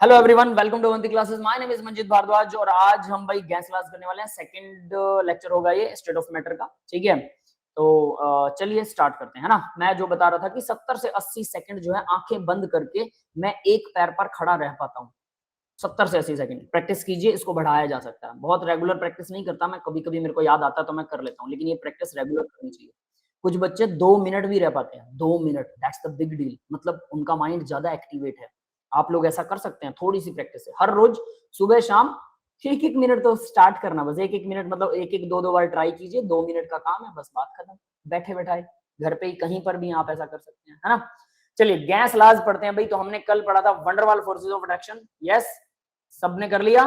Hello everyone, welcome to Avanti classes. My name is Manjit Bhardwaj और आज हम भाई गैस क्लास करने वाले हैं। सेकंड लेक्चर होगा ये स्टेट ऑफ मैटर का, ठीक है। तो चलिए स्टार्ट करते हैं, है ना। मैं जो बता रहा था कि 70 से 80 सेकंड जो है आंखें बंद करके मैं एक पैर पर खड़ा रह पाता हूँ। 70 से 80 सेकंड प्रैक्टिस कीजिए, इसको बढ़ाया जा सकता है। बहुत रेगुलर प्रैक्टिस नहीं करता मैं, कभी कभी मेरे को याद आता तो मैं कर लेता हूँ, लेकिन ये प्रैक्टिस रेगुलर करनी चाहिए। कुछ बच्चे 2 मिनट भी रह पाते हैं, 2 minute, that's the big deal. मतलब उनका माइंड ज्यादा एक्टिवेट है। आप लोग ऐसा कर सकते हैं थोड़ी सी प्रैक्टिस से, हर रोज सुबह शाम एक एक मिनट तो स्टार्ट करना, बस एक एक मिनट, मतलब एक एक दो बार ट्राई कीजिए। 2 मिनट का काम है, बस बात खत्म। बैठे बैठाए घर पे ही कहीं पर भी आप ऐसा कर सकते हैं, है ना। चलिए गैस लाज पढ़ते हैं भाई। तो हमने कल पढ़ा था van der Waals forces of attraction. Yes, सबने कर लिया?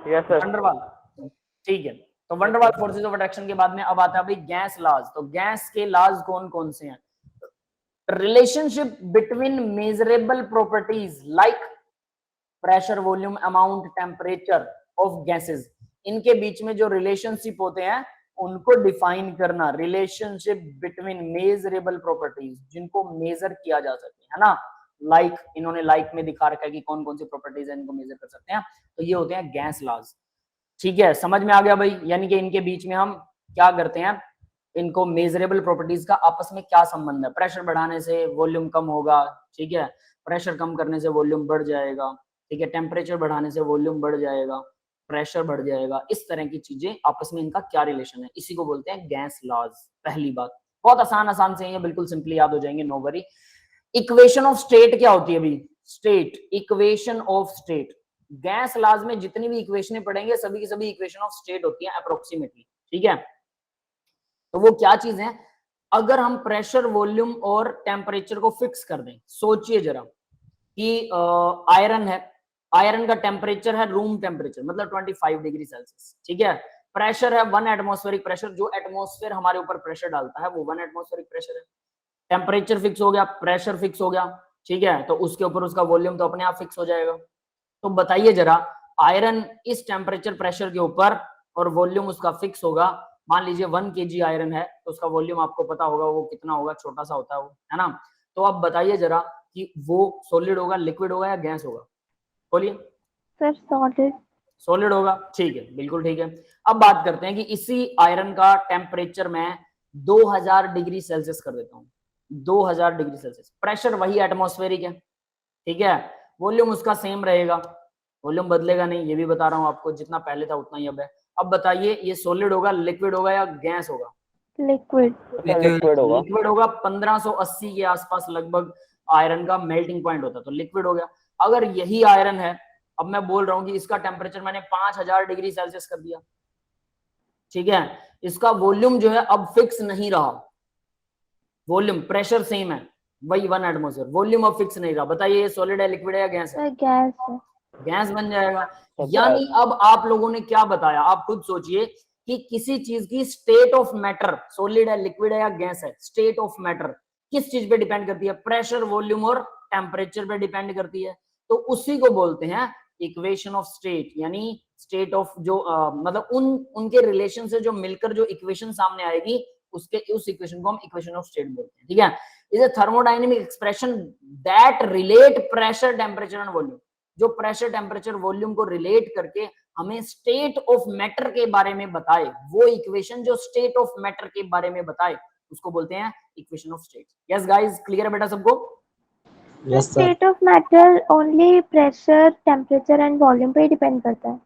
Yes sir. वंडरवाल, ठीक है। तो वंडरवाल फोर्सेस ऑफ अट्रैक्शन के बाद में अब आता है भाई गैस लाज। तो गैस के लाज कौन कौन से हैं? Relationship between measurable properties like pressure, volume, amount, temperature of gases, इनके बीच में जो रिलेशनशिप होते हैं उनको डिफाइन करना। रिलेशनशिप बिटवीन मेजरेबल प्रॉपर्टीज, जिनको मेजर किया जा सके, है ना। लाइक इन्होंने लाइक में दिखा रखा है कि कौन कौन सी प्रॉपर्टीज है, इनको मेजर कर सकते हैं। तो ये होते हैं गैस लॉज, ठीक है। समझ में आ गया भाई? यानी कि इनके बीच में हम क्या करते हैं, इनको मेजरेबल प्रॉपर्टीज का आपस में क्या संबंध है। प्रेशर बढ़ाने से वॉल्यूम कम होगा, ठीक है। प्रेशर कम करने से वॉल्यूम बढ़ जाएगा, ठीक है। टेम्परेचर बढ़ाने से वॉल्यूम बढ़ जाएगा, प्रेशर बढ़ जाएगा। इस तरह की चीजें आपस में इनका क्या रिलेशन है, इसी को बोलते हैं गैस लॉज। पहली बात बहुत आसान आसान से है, बिल्कुल सिंपली याद हो जाएंगे, no worry. Equation of state क्या होती है भाई? State, equation of state. Gas laws में जितनी भी इक्वेशनें पढ़ेंगे सभी की सभी इक्वेशन ऑफ स्टेट होती है अप्रोक्सीमेटली, ठीक है। तो वो क्या चीज है? अगर हम प्रेशर, वॉल्यूम और टेम्परेचर को फिक्स कर दें, सोचिए जरा कि आयरन है, आयरन का टेम्परेचर है रूम टेम्परेचर, मतलब 25 डिग्री सेल्सियस, ठीक है। प्रेशर है 1 एटमॉस्फेरिक प्रेशर, जो एटमॉस्फेयर हमारे ऊपर प्रेशर डालता है वो 1 एटमॉस्फेरिक प्रेशर है। टेम्परेचर फिक्स हो गया, प्रेशर फिक्स हो गया, ठीक है। तो उसके ऊपर उसका वॉल्यूम तो अपने आप फिक्स हो जाएगा। तो बताइए जरा, आयरन इस टेम्परेचर प्रेशर के ऊपर और वॉल्यूम उसका फिक्स होगा। मान लीजिए 1 kg आयरन है तो उसका वॉल्यूम आपको पता होगा वो कितना होगा, छोटा सा होता है वो, है ना। तो अब बताइए जरा कि वो सॉलिड होगा, लिक्विड होगा या गैस होगा? बोलिए। Sir solid. सॉलिड होगा, ठीक है, बिल्कुल ठीक है। अब बात करते हैं कि इसी आयरन का टेम्परेचर मैं 2000 डिग्री सेल्सियस कर देता हूँ। 2000 डिग्री सेल्सियस, प्रेशर वही एटमॉस्फेरिक है, ठीक है। वॉल्यूम उसका सेम रहेगा, वॉल्यूम बदलेगा नहीं, ये भी बता रहा हूँ आपको, जितना पहले था उतना ही अब है। अब बताइए ये सॉलिड होगा, लिक्विड होगा या गैस होगा? लिक्विड। लिक्विड होगा। लिक्विड होगा। 1580 के आसपास लगभग आयरन का मेल्टिंग पॉइंट होता है, तो लिक्विड हो गया। अगर यही आयरन है, अब मैं बोल रहा हूं कि इसका टेम्परेचर मैंने 5000 डिग्री सेल्सियस कर दिया, ठीक है। इसका वॉल्यूम जो है अब फिक्स नहीं रहा, वॉल्यूम प्रेशर सेम है, वही 1 एटमॉस्फेयर, वॉल्यूम अब फिक्स नहीं रहा। बताइए ये सॉलिड है, लिक्विड है या गैस है? सर गैस है। गैस बन जाएगा। यानी अब आप लोगों ने क्या बताया, आप खुद सोचिए कि किसी चीज की स्टेट ऑफ मैटर, सॉलिड है, लिक्विड है या गैस है, स्टेट ऑफ मैटर किस चीज पे डिपेंड करती है? प्रेशर, वॉल्यूम और टेम्परेचर पे डिपेंड करती है। तो उसी को बोलते हैं इक्वेशन ऑफ स्टेट, यानी स्टेट ऑफ जो मतलब उनके रिलेशन से जो मिलकर जो इक्वेशन सामने आएगी उस इक्वेशन को हम इक्वेशन ऑफ स्टेट बोलते हैं, ठीक है। Is a thermodynamic expression that relate pressure, temperature and volume, जो प्रेशर, टेम्परेचर, वॉल्यूम को रिलेट करके हमें स्टेट ऑफ मैटर के बारे में बताए, वो इक्वेशन जो स्टेट ऑफ मैटर के बारे में बताए उसको बोलते हैं equation of state. Yes guys, clear है बेटा सबको? Yes sir. State of matter only pressure, temperature and volume पे डिपेंड करता है?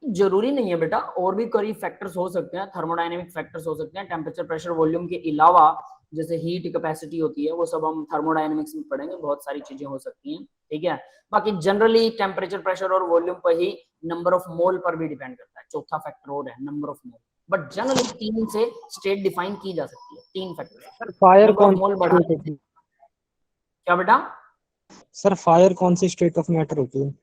जरूरी नहीं है बेटा, और भी कई फैक्टर्स हो सकते हैं, थर्मोडायनेमिक फैक्टर्स हो सकते हैं टेम्परेचर, प्रेशर, वॉल्यूम के अलावा। जैसे हीट कैपेसिटी होती है, वो सब हम थर्मोडायनेमिक्स में पढ़ेंगे, बहुत सारी चीजें हो सकती हैं, ठीक है। बाकी जनरली टेम्परेचर, प्रेशर और वॉल्यूम पर ही नंबर ऑफ मोल पर भी डिपेंड करता है। चौथा फैक्टर और है number of mole, but generally 3 से स्टेट डिफाइन की जा सकती है, 3 फैक्टर। फायर कौन मोल बढ़ाने से। क्या बेटा? सर फायर कौन सी स्टेट ऑफ मैटर होती है?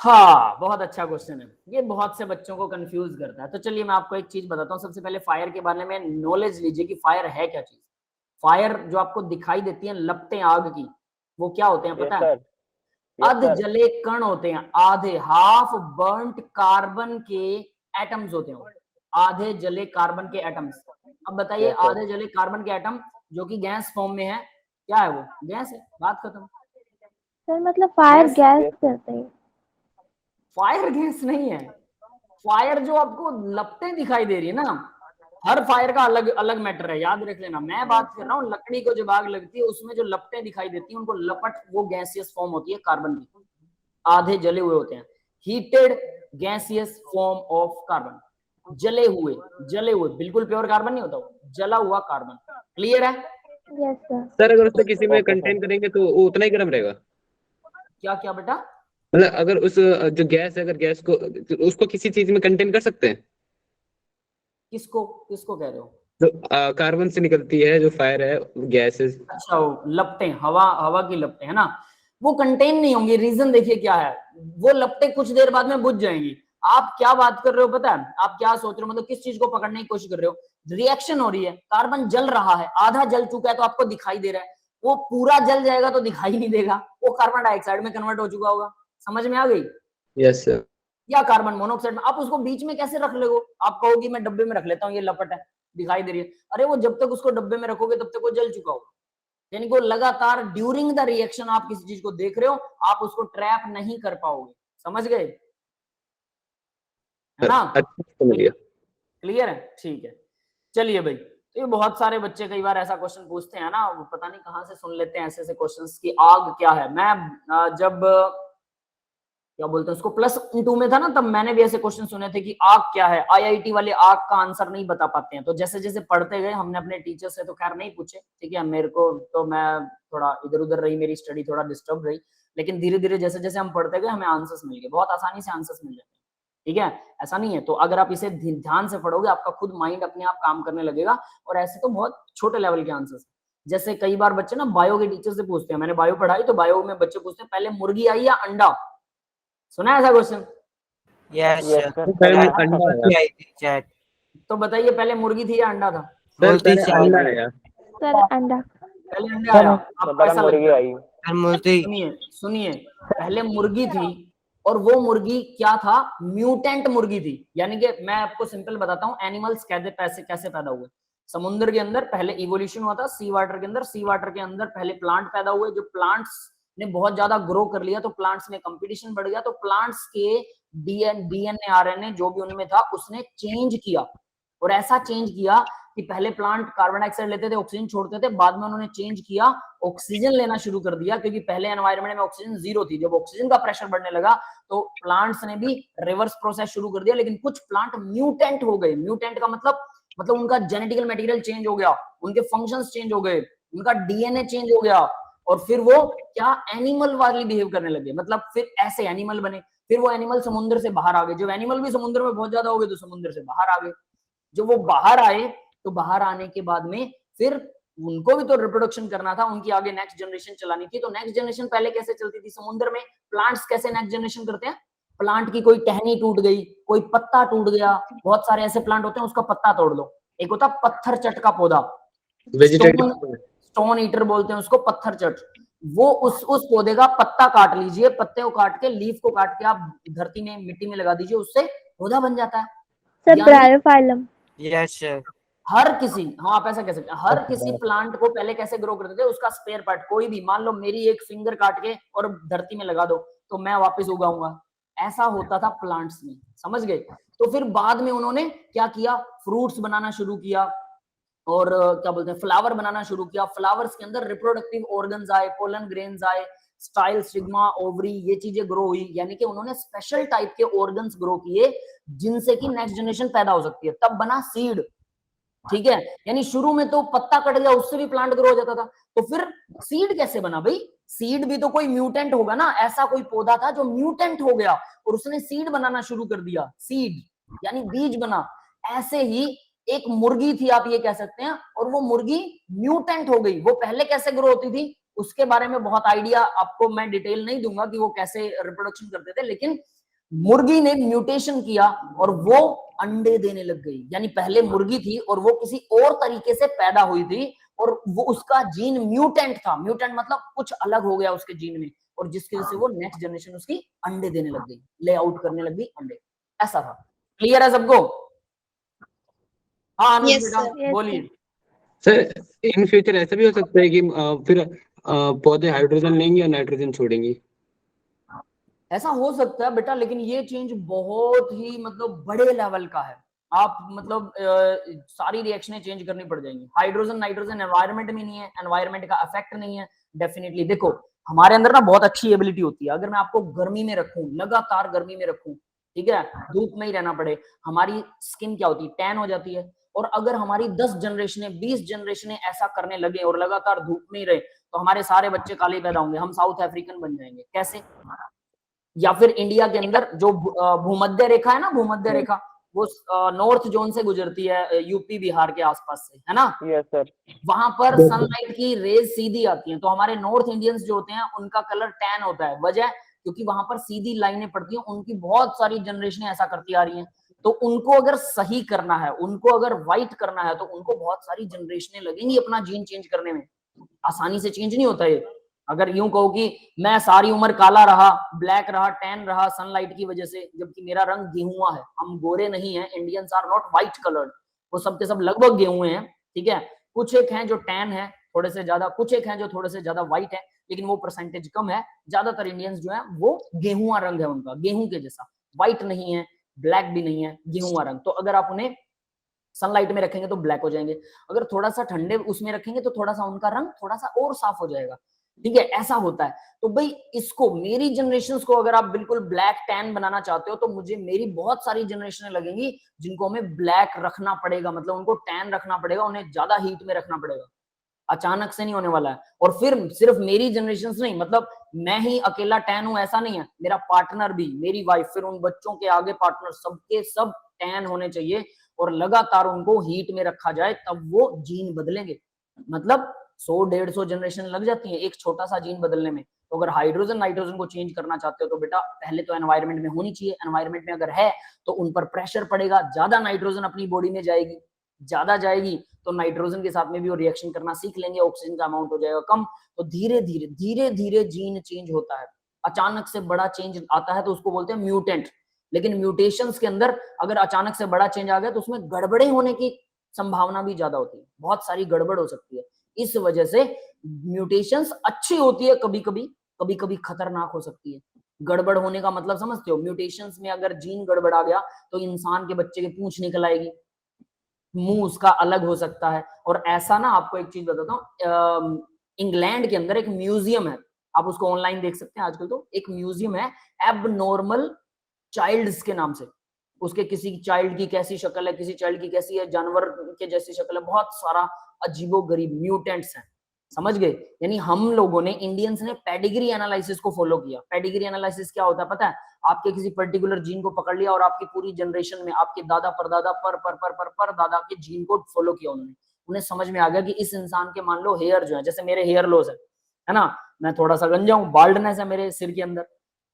हाँ, बहुत अच्छा क्वेश्चन है, ये बहुत से बच्चों को कंफ्यूज करता है। तो चलिए मैं आपको एक चीज बताता हूँ। सबसे पहले फायर के बारे में नॉलेज लीजिए कि फायर है क्या चीज। फायर जो आपको दिखाई देती है लपटें आग की, वो क्या होते हैं पता है? अध जले कण होते हैं, आधे, हाफ बर्न्ट कार्बन के एटम्स होते हैं, आधे जले कार्बन के एटम्स। अब बताइए आधे जले कार्बन के एटम जो कि गैस फॉर्म में है, क्या है वो? गैस है, बात खत्म। सर मतलब फायर Yes, गैस yes. करते हैं। फायर गैस नहीं है। फायर जो आपको लपटें दिखाई दे रही है ना, हर फायर का अलग अलग मैटर है, याद रख लेना। मैं बात कर रहा हूँ लकड़ी को जब आग लगती है उसमें जो लपटें दिखाई देती हैं उनको लपट, वो गैसियस फॉर्म होती है कार्बन की, आधे जले हुए होते हैं। Heated gaseous form of carbon, जले हुए बिल्कुल प्योर कार्बन नहीं होता वो, जला हुआ कार्बन। क्लियर है? Yes sir. सर अगर उसको किसी में Okay, sir. कंटेन करेंगे तो वो उतना ही गर्म रहेगा? क्या क्या बेटा? मतलब अगर उस जो गैस है, अगर गैस को उसको किसी चीज में कंटेन कर सकते हैं? किसको किसको कह रहे हो? जो कार्बन से निकलती है, जो फायर है, गैसेस। अच्छा, वो लपटें, हवा हवा की लपटें है ना, वो कंटेन नहीं होंगी। रीजन देखिए क्या है, वो लपटें कुछ देर बाद में बुझ जाएंगी। आप क्या बात कर रहे हो पता है? आप क्या सोच रहे हो, मतलब किस चीज को पकड़ने की कोशिश कर रहे हो? रिएक्शन हो रही है, कार्बन जल रहा है, आधा जल चुका है तो आपको दिखाई दे रहा है, वो पूरा जल जाएगा तो दिखाई नहीं देगा, वो कार्बन डाइऑक्साइड में कन्वर्ट हो चुका होगा। समझ में आ गई? Yes sir. या कार्बन मोनोऑक्साइड में। आप उसको बीच में कैसे रख लोगे? आप कहोगे मैं डब्बे में रख लेता हूँ, ये लपट है दिखाई दे रही है। अरे वो जब तक उसको डब्बे में रखोगे तब तक वो जल चुका होगा। यानी कि लगातार ड्यूरिंग द रिएक्शन आप किसी चीज को देख रहे हो, आप उसको ट्रैप नहीं कर पाओगे। समझ गए? है ना? अच्छा समझ गया। क्लियर है? ठीक है, चलिए भाई। तो ये बहुत सारे बच्चे कई बार ऐसा क्वेश्चन पूछते हैं ना, वो पता नहीं कहां से सुन लेते हैं ऐसे ऐसे क्वेश्चंस की आग क्या है। मैं जब क्या बोलते हैं उसको +2 में था ना, तब मैंने भी ऐसे क्वेश्चन सुने थे कि आग क्या है। आईआईटी वाले आग का आंसर नहीं बता पाते हैं। तो जैसे जैसे पढ़ते गए, हमने अपने टीचर से तो खैर नहीं पूछे, ठीक है, मेरे को तो मैं थोड़ा इधर उधर रही, मेरी स्टडी थोड़ा डिस्टर्ब रही, लेकिन धीरे धीरे जैसे जैसे हम पढ़ते गए हमें आंसर्स मिल गए, बहुत आसानी से आंसर्स मिल जाते हैं। ठीक है, ऐसा नहीं है। तो अगर आप इसे ध्यान से पढ़ोगे, आपका खुद माइंड अपने आप काम करने लगेगा। और ऐसे तो बहुत छोटे लेवल के आंसर्स, जैसे कई बार बच्चे ना बायो के टीचर से पूछते हैं, मैंने बायो पढ़ाई तो बायो में बच्चे पूछते हैं पहले मुर्गी आई या अंडा। सुना है ऐसा question? Yes Yes, sir. sir. पहले चैट अंडा भी आया। आई थी, चैट तो बताइए पहले मुर्गी थी या अंडा था? सर बोलती पहले चाय अंडा आया। सर अंडा। पहले अंडा आया। आपको ऐसा मुर्गी लगता है? आई। सर मुर्गी। सुनिए सुनिए, पहले मुर्गी थी, और वो मुर्गी क्या था? म्यूटेंट मुर्गी थी। यानी कि मैं आपको सिंपल बताता हूँ, एनिमल्स कैसे कैसे पैदा हुए। समुद्र के अंदर पहले इवोल्यूशन हुआ था, सी वाटर के अंदर। सी वाटर के अंदर पहले प्लांट पैदा हुए, जो प्लांट्स ने बहुत ज्यादा ग्रो कर लिया तो प्लांट्स में कंपटीशन बढ़ गया, तो प्लांट्स के डीएनए आरएनए जो भी उनमें था उसने चेंज किया। और ऐसा चेंज किया कि पहले प्लांट कार्बन डाइऑक्साइड लेते थे, ऑक्सीजन छोड़ते थे, बाद में उन्होंने चेंज किया, ऑक्सीजन लेना शुरू कर दिया, क्योंकि पहले एनवायरनमेंट में ऑक्सीजन 0 थी। जब ऑक्सीजन का प्रेशर बढ़ने लगा तो प्लांट्स ने भी रिवर्स प्रोसेस शुरू कर दिया। लेकिन कुछ प्लांट म्यूटेंट हो गए। म्यूटेंट का मतलब उनका जेनेटिकल मटेरियल चेंज हो गया, उनके फंक्शंस चेंज हो गए, उनका डीएनए चेंज हो गया, और फिर वो क्या एनिमल वाली बिहेव करने लगे। मतलब फिर ऐसे एनिमल बने। फिर वो एनिमल समुद्र से बाहर आ गए। जब एनिमल भी समुद्र में बहुत ज्यादा हो गए तो समुद्र से बाहर आ गए। जब वो बाहर आए तो बाहर आने के बाद में फिर उनको भी तो रिप्रोडक्शन करना था, उनकी आगे नेक्स्ट जनरेशन चलानी थी। तो नेक्स्ट जनरेशन पहले कैसे चलती थी समुद्र में? प्लांट्स कैसे नेक्स्ट जनरेशन करते हैं? प्लांट की कोई टहनी टूट गई, कोई पत्ता टूट गया, बहुत सारे ऐसे प्लांट होते हैं उसका पत्ता तोड़ दो। एक होता पत्थर चट का पौधा, स्टोन ईटर बोलते हैं उसको, पत्थर चट। वो उस पौधे का पत्ता काट लीजिए, पत्ते को काट के, लीफ को काट के आप धरती में मिट्टी में लगा दीजिए, उससे पौधा बन जाता है। Sir bryophyllum. Yes sir. हर किसी, हाँ आप ऐसा कह सकते हैं, हर किसी प्लांट को पहले कैसे ग्रो करते थे? उसका स्पेयर पार्ट कोई भी, मान लो मेरी एक फिंगर काट के और धरती में लगा दो तो मैं वापस उगाऊंगा। ऐसा होता था प्लांट्स में। समझ गए? तो फिर बाद में उन्होंने क्या किया? फ्रूट्स बनाना शुरू किया, और क्या बोलते हैं, फ्लावर बनाना शुरू किया। फ्लावर्स के अंदर रिप्रोडक्टिव ऑर्गन्स आए, पोलन ग्रेन्स आए, स्टाइल, स्टिग्मा, ओवरी, ये चीजें ग्रो हुई। यानी कि उन्होंने स्पेशल टाइप के ऑर्गन्स ग्रो किए जिनसे कि नेक्स्ट जनरेशन पैदा हो सकती है। तब बना सीड। ठीक है, यानी शुरू में तो पत्ता कट गया उससे भी प्लांट ग्रो हो जाता था, तो फिर सीड कैसे बना भाई? सीड भी तो कोई म्यूटेंट होगा ना। ऐसा कोई पौधा था जो म्यूटेंट हो गया और उसने सीड बनाना शुरू कर दिया। सीड यानी बीज बना। ऐसे ही एक मुर्गी थी, आप ये कह सकते हैं, और वो मुर्गी म्यूटेंट हो गई। वो पहले कैसे ग्रो होती थी उसके बारे में बहुत आइडिया आपको मैं डिटेल नहीं दूंगा कि वो कैसे रिप्रोडक्शन करते थे, लेकिन मुर्गी ने म्यूटेशन किया और वो अंडे देने लग गई। यानी पहले मुर्गी थी और वो किसी और तरीके से पैदा हुई थी, और वो उसका जीन म्यूटेंट था। म्यूटेंट मतलब कुछ अलग हो गया उसके जीन में, और जिसकी वजह से वो नेक्स्ट जनरेशन उसकी अंडे देने लग गई, ले आउट करने लग गई अंडे। ऐसा था। क्लियर है सबको? हाँ अनुज बेटा बोलिए। सर इन फ्यूचर ऐसा भी हो सकता है कि फिर पौधे हाइड्रोजन लेंगे या नाइट्रोजन छोड़ेंगे? ऐसा हो सकता है बेटा, लेकिन ये चेंज बहुत ही मतलब बड़े लेवल का है। आप मतलब सारी रिएक्शनें चेंज करनी पड़ जाएंगी। हाइड्रोजन नाइट्रोजन एनवायरनमेंट में नहीं है, एनवायरनमेंट का इफेक्ट नहीं है। डेफिनेटली देखो हमारे अंदर ना बहुत अच्छी एबिलिटी होती है, अगर मैं आपको गर्मी में रखूं, लगातार गर्मी में रखूं, ठीक है, धूप में ही रहना पड़े, हमारी स्किन क्या होती है, टैन हो जाती है। और अगर हमारी 10 जनरेशनें 20 जनरेशनें ऐसा करने लगे और लगातार धूप में ही रहे, तो हमारे सारे बच्चे काले पैदा होंगे, हम साउथ अफ्रीकन बन जाएंगे। कैसे? या फिर इंडिया के अंदर जो भूमध्य रेखा है ना, भूमध्य रेखा, वो नॉर्थ जोन से गुजरती है, यूपी बिहार के आसपास से, है ना। Yes sir. वहां पर सनलाइट की रेज सीधी आती हैं, तो हमारे नॉर्थ इंडियंस जो होते हैं उनका कलर टैन होता है। वजह क्योंकि वहां पर सीधी लाइनें पड़ती हैं। उनकी बहुत सारी जनरेशन ऐसा करती आ रही हैं, तो उनको अगर सही करना है, उनको अगर व्हाइट करना है, तो उनको बहुत सारी जनरेशनें लगेंगी अपना जीन चेंज करने में। आसानी से चेंज नहीं होता ये। अगर यूं कहो कि मैं सारी उम्र काला रहा, ब्लैक रहा, टैन रहा सनलाइट की वजह से, जबकि मेरा रंग गेहुआ है, हम गोरे नहीं है, Indians are not white coloured, वो सब के सब लगभग गेहुए हैं, ठीक है। कुछ एक हैं जो टैन है थोड़े से ज्यादा, कुछ एक हैं जो थोड़े से ज्यादा व्हाइट है, लेकिन वो परसेंटेज कम है। ज्यादातर इंडियंस जो है वो गेहुआ रंग है उनका, गेहूं के जैसा, व्हाइट नहीं है, ब्लैक भी नहीं है, गेहुआ रंग। तो अगर आप उन्हें सनलाइट में रखेंगे तो ब्लैक हो जाएंगे, अगर थोड़ा सा ठंडे उसमें रखेंगे तो थोड़ा सा उनका रंग थोड़ा सा और साफ हो जाएगा, ठीक है। ऐसा होता है। तो भाई इसको, मेरी जनरेशन को अगर आप बिल्कुल ब्लैक टैन बनाना चाहते हो, तो मुझे मेरी बहुत सारी जनरेशन लगेंगी जिनको हमें ब्लैक रखना पड़ेगा, मतलब उनको टैन रखना पड़ेगा, उन्हें ज्यादा हीट में रखना पड़ेगा। अचानक से नहीं होने वाला है। और फिर सिर्फ मेरी जनरेशन नहीं, मतलब मैं ही अकेला टैन हूं ऐसा नहीं है, मेरा पार्टनर भी, मेरी वाइफ, फिर उन बच्चों के आगे पार्टनर, सबके सब टैन होने चाहिए और लगातार उनको हीट में रखा जाए, तब वो जीन बदलेंगे। मतलब 100-150 जनरेशन लग जाती है एक छोटा सा जीन बदलने में। तो अगर हाइड्रोजन नाइट्रोजन को चेंज करना चाहते हो तो बेटा पहले तो एनवायरनमेंट में होनी चाहिए। एनवायरनमेंट में अगर है तो उन पर प्रेशर पड़ेगा, ज्यादा नाइट्रोजन अपनी बॉडी में जाएगी, ज्यादा जाएगी तो नाइट्रोजन के साथ में भी वो रिएक्शन करना सीख लेंगे, ऑक्सीजन का अमाउंट हो जाएगा कम। तो धीरे धीरे जीन चेंज होता है। अचानक से बड़ा चेंज आता है तो उसको बोलते हैं म्यूटेंट। लेकिन म्यूटेशंस के अंदर अगर अचानक से बड़ा चेंज आ गया तो उसमें गड़बड़े होने की संभावना भी ज्यादा होती है, बहुत सारी गड़बड़ हो सकती है। इस वजह से म्यूटेशंस अच्छी होती है, कभी कभी खतरनाक हो सकती है। गड़बड़ होने का मतलब समझते हो? म्यूटेशंस में अगर जीन गड़बड़ आ गया तो इंसान के बच्चे की पूंछ निकल आएगी, मुंह उसका अलग हो सकता है। और ऐसा ना, आपको एक चीज बताता हूँ, इंग्लैंड के अंदर एक म्यूजियम है, आप उसको ऑनलाइन देख सकते हैं आजकल, तो एक म्यूजियम है एबनॉर्मल चाइल्ड्स के नाम से। उसके किसी चाइल्ड की कैसी शक्ल है, किसी चाइल्ड की कैसी है, जानवर के जैसी शक्ल है, बहुत सारा अजीबोगरीब म्यूटेंट्स हैं, समझ गए। यानी हम लोगों ने, इंडियंस ने पेडिग्री एनालिसिस को फॉलो किया। पेडिग्री एनालिसिस क्या होता है पता है? आपके किसी पर्टिकुलर जीन को पकड़ लिया और आपकी पूरी जनरेशन में आपके दादा परदादा पर दादा के जीन को फॉलो किया उन्होंने। उन्हें समझ में आ गया कि इस इंसान के, मान लो हेयर जो है, जैसे मेरे हेयर लॉस है ना, मैं थोड़ा सा गंजा हूं, बाल्डनेस है मेरे सिर के अंदर,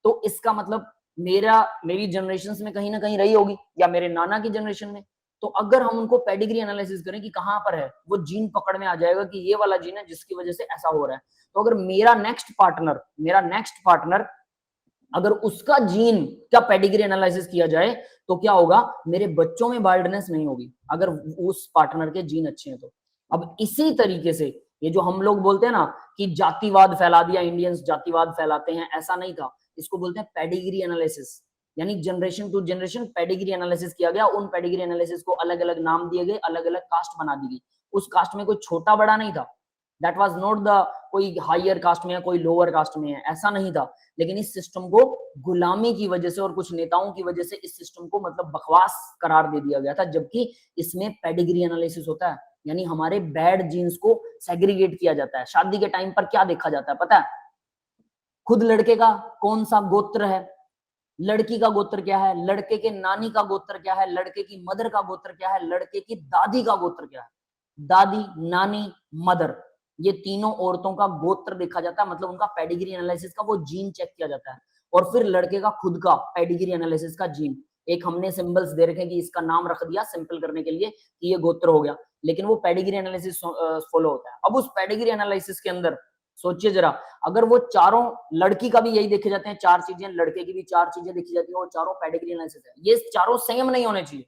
तो इसका मतलब मेरी जनरेशन में कहीं ना कहीं रही होगी, या मेरे नाना की जनरेशन में। तो अगर हम उनको पेडिग्री एनालिसिस करें कि कहां पर है, वो जीन पकड़ में आ जाएगा कि ये वाला जीन है जिसकी वजह से ऐसा हो रहा है। तो अगर मेरा नेक्स्ट पार्टनर अगर उसका जीन का पेडिग्री एनालिसिस किया जाए तो क्या होगा, मेरे बच्चों में बाल्डनेस नहीं होगी अगर उस पार्टनर के जीन अच्छे हैं तो। अब इसी तरीके से ये जो हम लोग बोलते हैं ना कि जातिवाद फैला दिया, इंडियंस जातिवाद फैलाते हैं, ऐसा नहीं था। इसको बोलते हैं पेडिग्री एनालिसिस। यानी generation to generation pedigree analysis किया गया, उन पेडिग्री एनालिसिस को अलग अलग नाम दिए गए, अलग अलग कास्ट बना दी गई। उस कास्ट में कोई छोटा बड़ा नहीं था, दैट वाज नॉट द कोई हायर कास्ट में है कोई लोअर कास्ट में है, ऐसा नहीं था। लेकिन इस सिस्टम को गुलामी की वजह से और कुछ नेताओं की वजह से इस सिस्टम को मतलब बकवास करार दे दिया गया था, जबकि इसमें पेडिग्री एनालिसिस होता है। यानी हमारे बैड जीन्स को सेग्रीगेट किया जाता है। शादी के टाइम पर क्या देखा जाता है पता है? खुद लड़के का कौन सा गोत्र है, लड़की का गोत्र क्या है, लड़के के नानी का गोत्र क्या है, लड़के की मदर का गोत्र क्या है, लड़के की दादी का गोत्र क्या है। दादी, नानी, मदर, ये तीनों औरतों का गोत्र देखा जाता है, मतलब उनका पेडिग्री एनालिसिस का वो जीन चेक किया जाता है। और फिर लड़के का खुद का पेडिग्री एनालिसिस का जीन, एक हमने सिंबल्स दे रखे हैं कि इसका नाम रख दिया सिंपल करने के लिए कि ये गोत्र हो गया, लेकिन वो पेडिग्री एनालिसिस फॉलो होता है। अब उस पेडिग्री एनालिसिस के अंदर सोचिए जरा, अगर वो चारों, लड़की का भी यही देखे जाते हैं 4 चीजें, लड़के की भी 4 चीजें देखी जाती है, वो चारों पेडिग्री एनालिसिस है, ये चारों सेम नहीं होने चाहिए।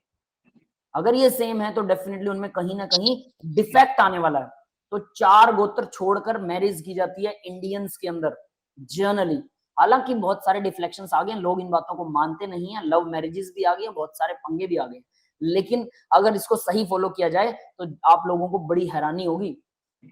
अगर ये सेम है तो डेफिनेटली उनमें कहीं ना कहीं डिफेक्ट आने वाला है। तो 4 गोत्र छोड़कर मैरिज की जाती है इंडियंस के अंदर जनरली। हालांकि बहुत सारे डिफ्लेक्शंस आ गए, लोग इन बातों को मानते नहीं है, लव मैरिजेस भी आ गई, बहुत सारे पंगे भी आ गए, लेकिन अगर इसको सही फॉलो किया जाए तो आप लोगों को बड़ी हैरानी होगी।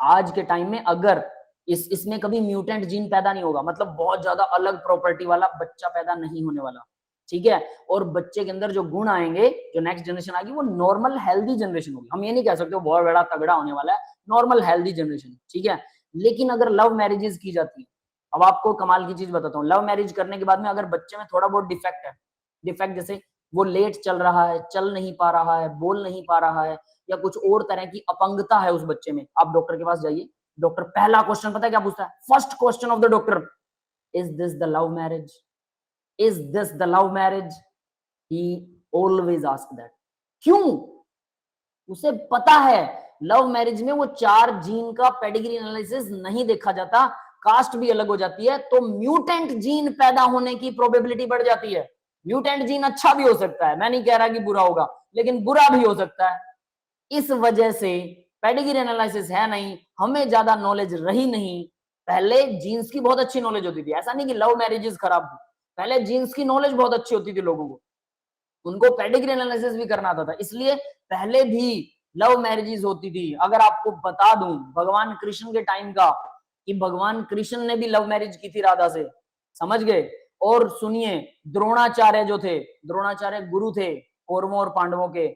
आज के टाइम में अगर इसमें कभी म्यूटेंट जीन पैदा नहीं होगा, मतलब बहुत ज्यादा अलग प्रॉपर्टी वाला बच्चा पैदा नहीं होने वाला, ठीक है। और बच्चे के अंदर जो गुण आएंगे, जो नेक्स्ट जनरेशन आएगी, वो नॉर्मल हेल्दी जनरेशन होगी। हम ये नहीं कह सकते वो बहुत बड़ा तगड़ा होने वाला है, नॉर्मल हेल्दी जनरेशन, ठीक है। लेकिन अगर लव मैरिजेस की जाती है, अब आपको कमाल की चीज बताता हूँ, लव मैरिज करने के बाद में अगर बच्चे में थोड़ा बहुत डिफेक्ट है, डिफेक्ट जैसे वो लेट चल रहा है, चल नहीं पा रहा है, बोल नहीं पा रहा है, या कुछ और तरह की अपंगता है उस बच्चे में, आप डॉक्टर के पास जाइए, डॉक्टर पहला क्वेश्चन पता है क्या पूछता है? First question of the doctor, is this the love marriage? Is this the love marriage? He always ask that. क्यों? उसे पता है लव मैरिज में वो 4 जीन का पेडिग्री एनालिसिस नहीं देखा जाता, कास्ट भी अलग हो जाती है, तो म्यूटेंट जीन पैदा होने की प्रोबेबिलिटी बढ़ जाती है। म्यूटेंट जीन अच्छा भी हो सकता है, मैं नहीं कह रहा कि बुरा होगा, लेकिन बुरा भी हो सकता है। इस वजह से पेडिग्री एनालिसिस है नहीं, हमें ज्यादा नॉलेज रही नहीं। पहले जीन्स की बहुत अच्छी नॉलेज होती थी, ऐसा नहीं कि लव मैरिजेस खराब थी, पहले जीन्स की नॉलेज बहुत अच्छी होती थी लोगों को, उनको पेडिग्री एनालिसिस भी करना आता था, इसलिए पहले भी लव मैरिजेस होती थी। अगर आपको बता दूं भगवान कृष्ण के टाइम का, कि भगवान कृष्ण ने भी लव मैरिज की थी राधा से, समझ गए। और सुनिए, द्रोणाचार्य जो थे, द्रोणाचार्य गुरु थे कौरवों और पांडवों के,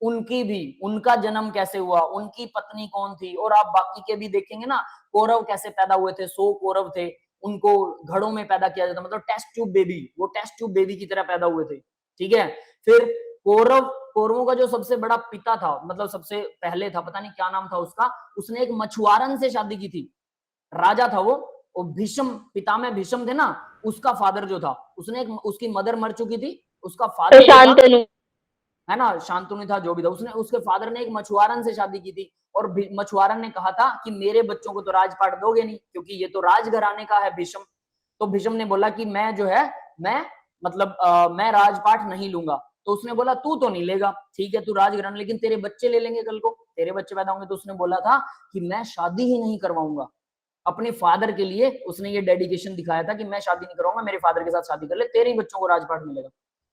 उनकी भी, उनका जन्म कैसे हुआ, उनकी पत्नी कौन थी, और आप बाकी के भी देखेंगे ना, कौरव कैसे पैदा हुए थे, 100 कौरव थे, उनको घड़ों में पैदा किया जाता, मतलब टेस्ट ट्यूब बेबी, वो टेस्ट ट्यूब बेबी की तरह पैदा हुए थे, ठीक है। फिर कौरवों का जो सबसे बड़ा पिता था, मतलब सबसे पहले था, पता नहीं क्या नाम था उसका, उसने एक मछुआरन से शादी की थी, राजा था वो, और भीष्म, पितामह भीष्म थे ना, उसका फादर जो था, उसने एक, उसकी मदर मर चुकी थी, उसका फादर शांतनु है ना, शांतनु था, जो भी था, उसने, उसके फादर ने एक मछुआरन से शादी की थी, और मछुआरन ने कहा था कि मेरे बच्चों को तो राजपाट दोगे नहीं, क्योंकि ये तो राजघराने का है भीष्म। तो भीष्म ने बोला कि मैं जो है, मैं मतलब मैं राजपाट नहीं लूंगा। तो उसने बोला तू तो नहीं लेगा, ठीक है, तू राजघराना, लेकिन तेरे बच्चे ले लेंगे, कल को तेरे बच्चे पैदा होंगे। तो उसने बोला था कि मैं शादी ही नहीं करवाऊंगा। अपने फादर के लिए उसने ये डेडिकेशन दिखाया था कि मैं शादी नहीं करूंगा, मेरे फादर के साथ शादी कर ले, तेरे ही बच्चों को राजपाट मिलेगा।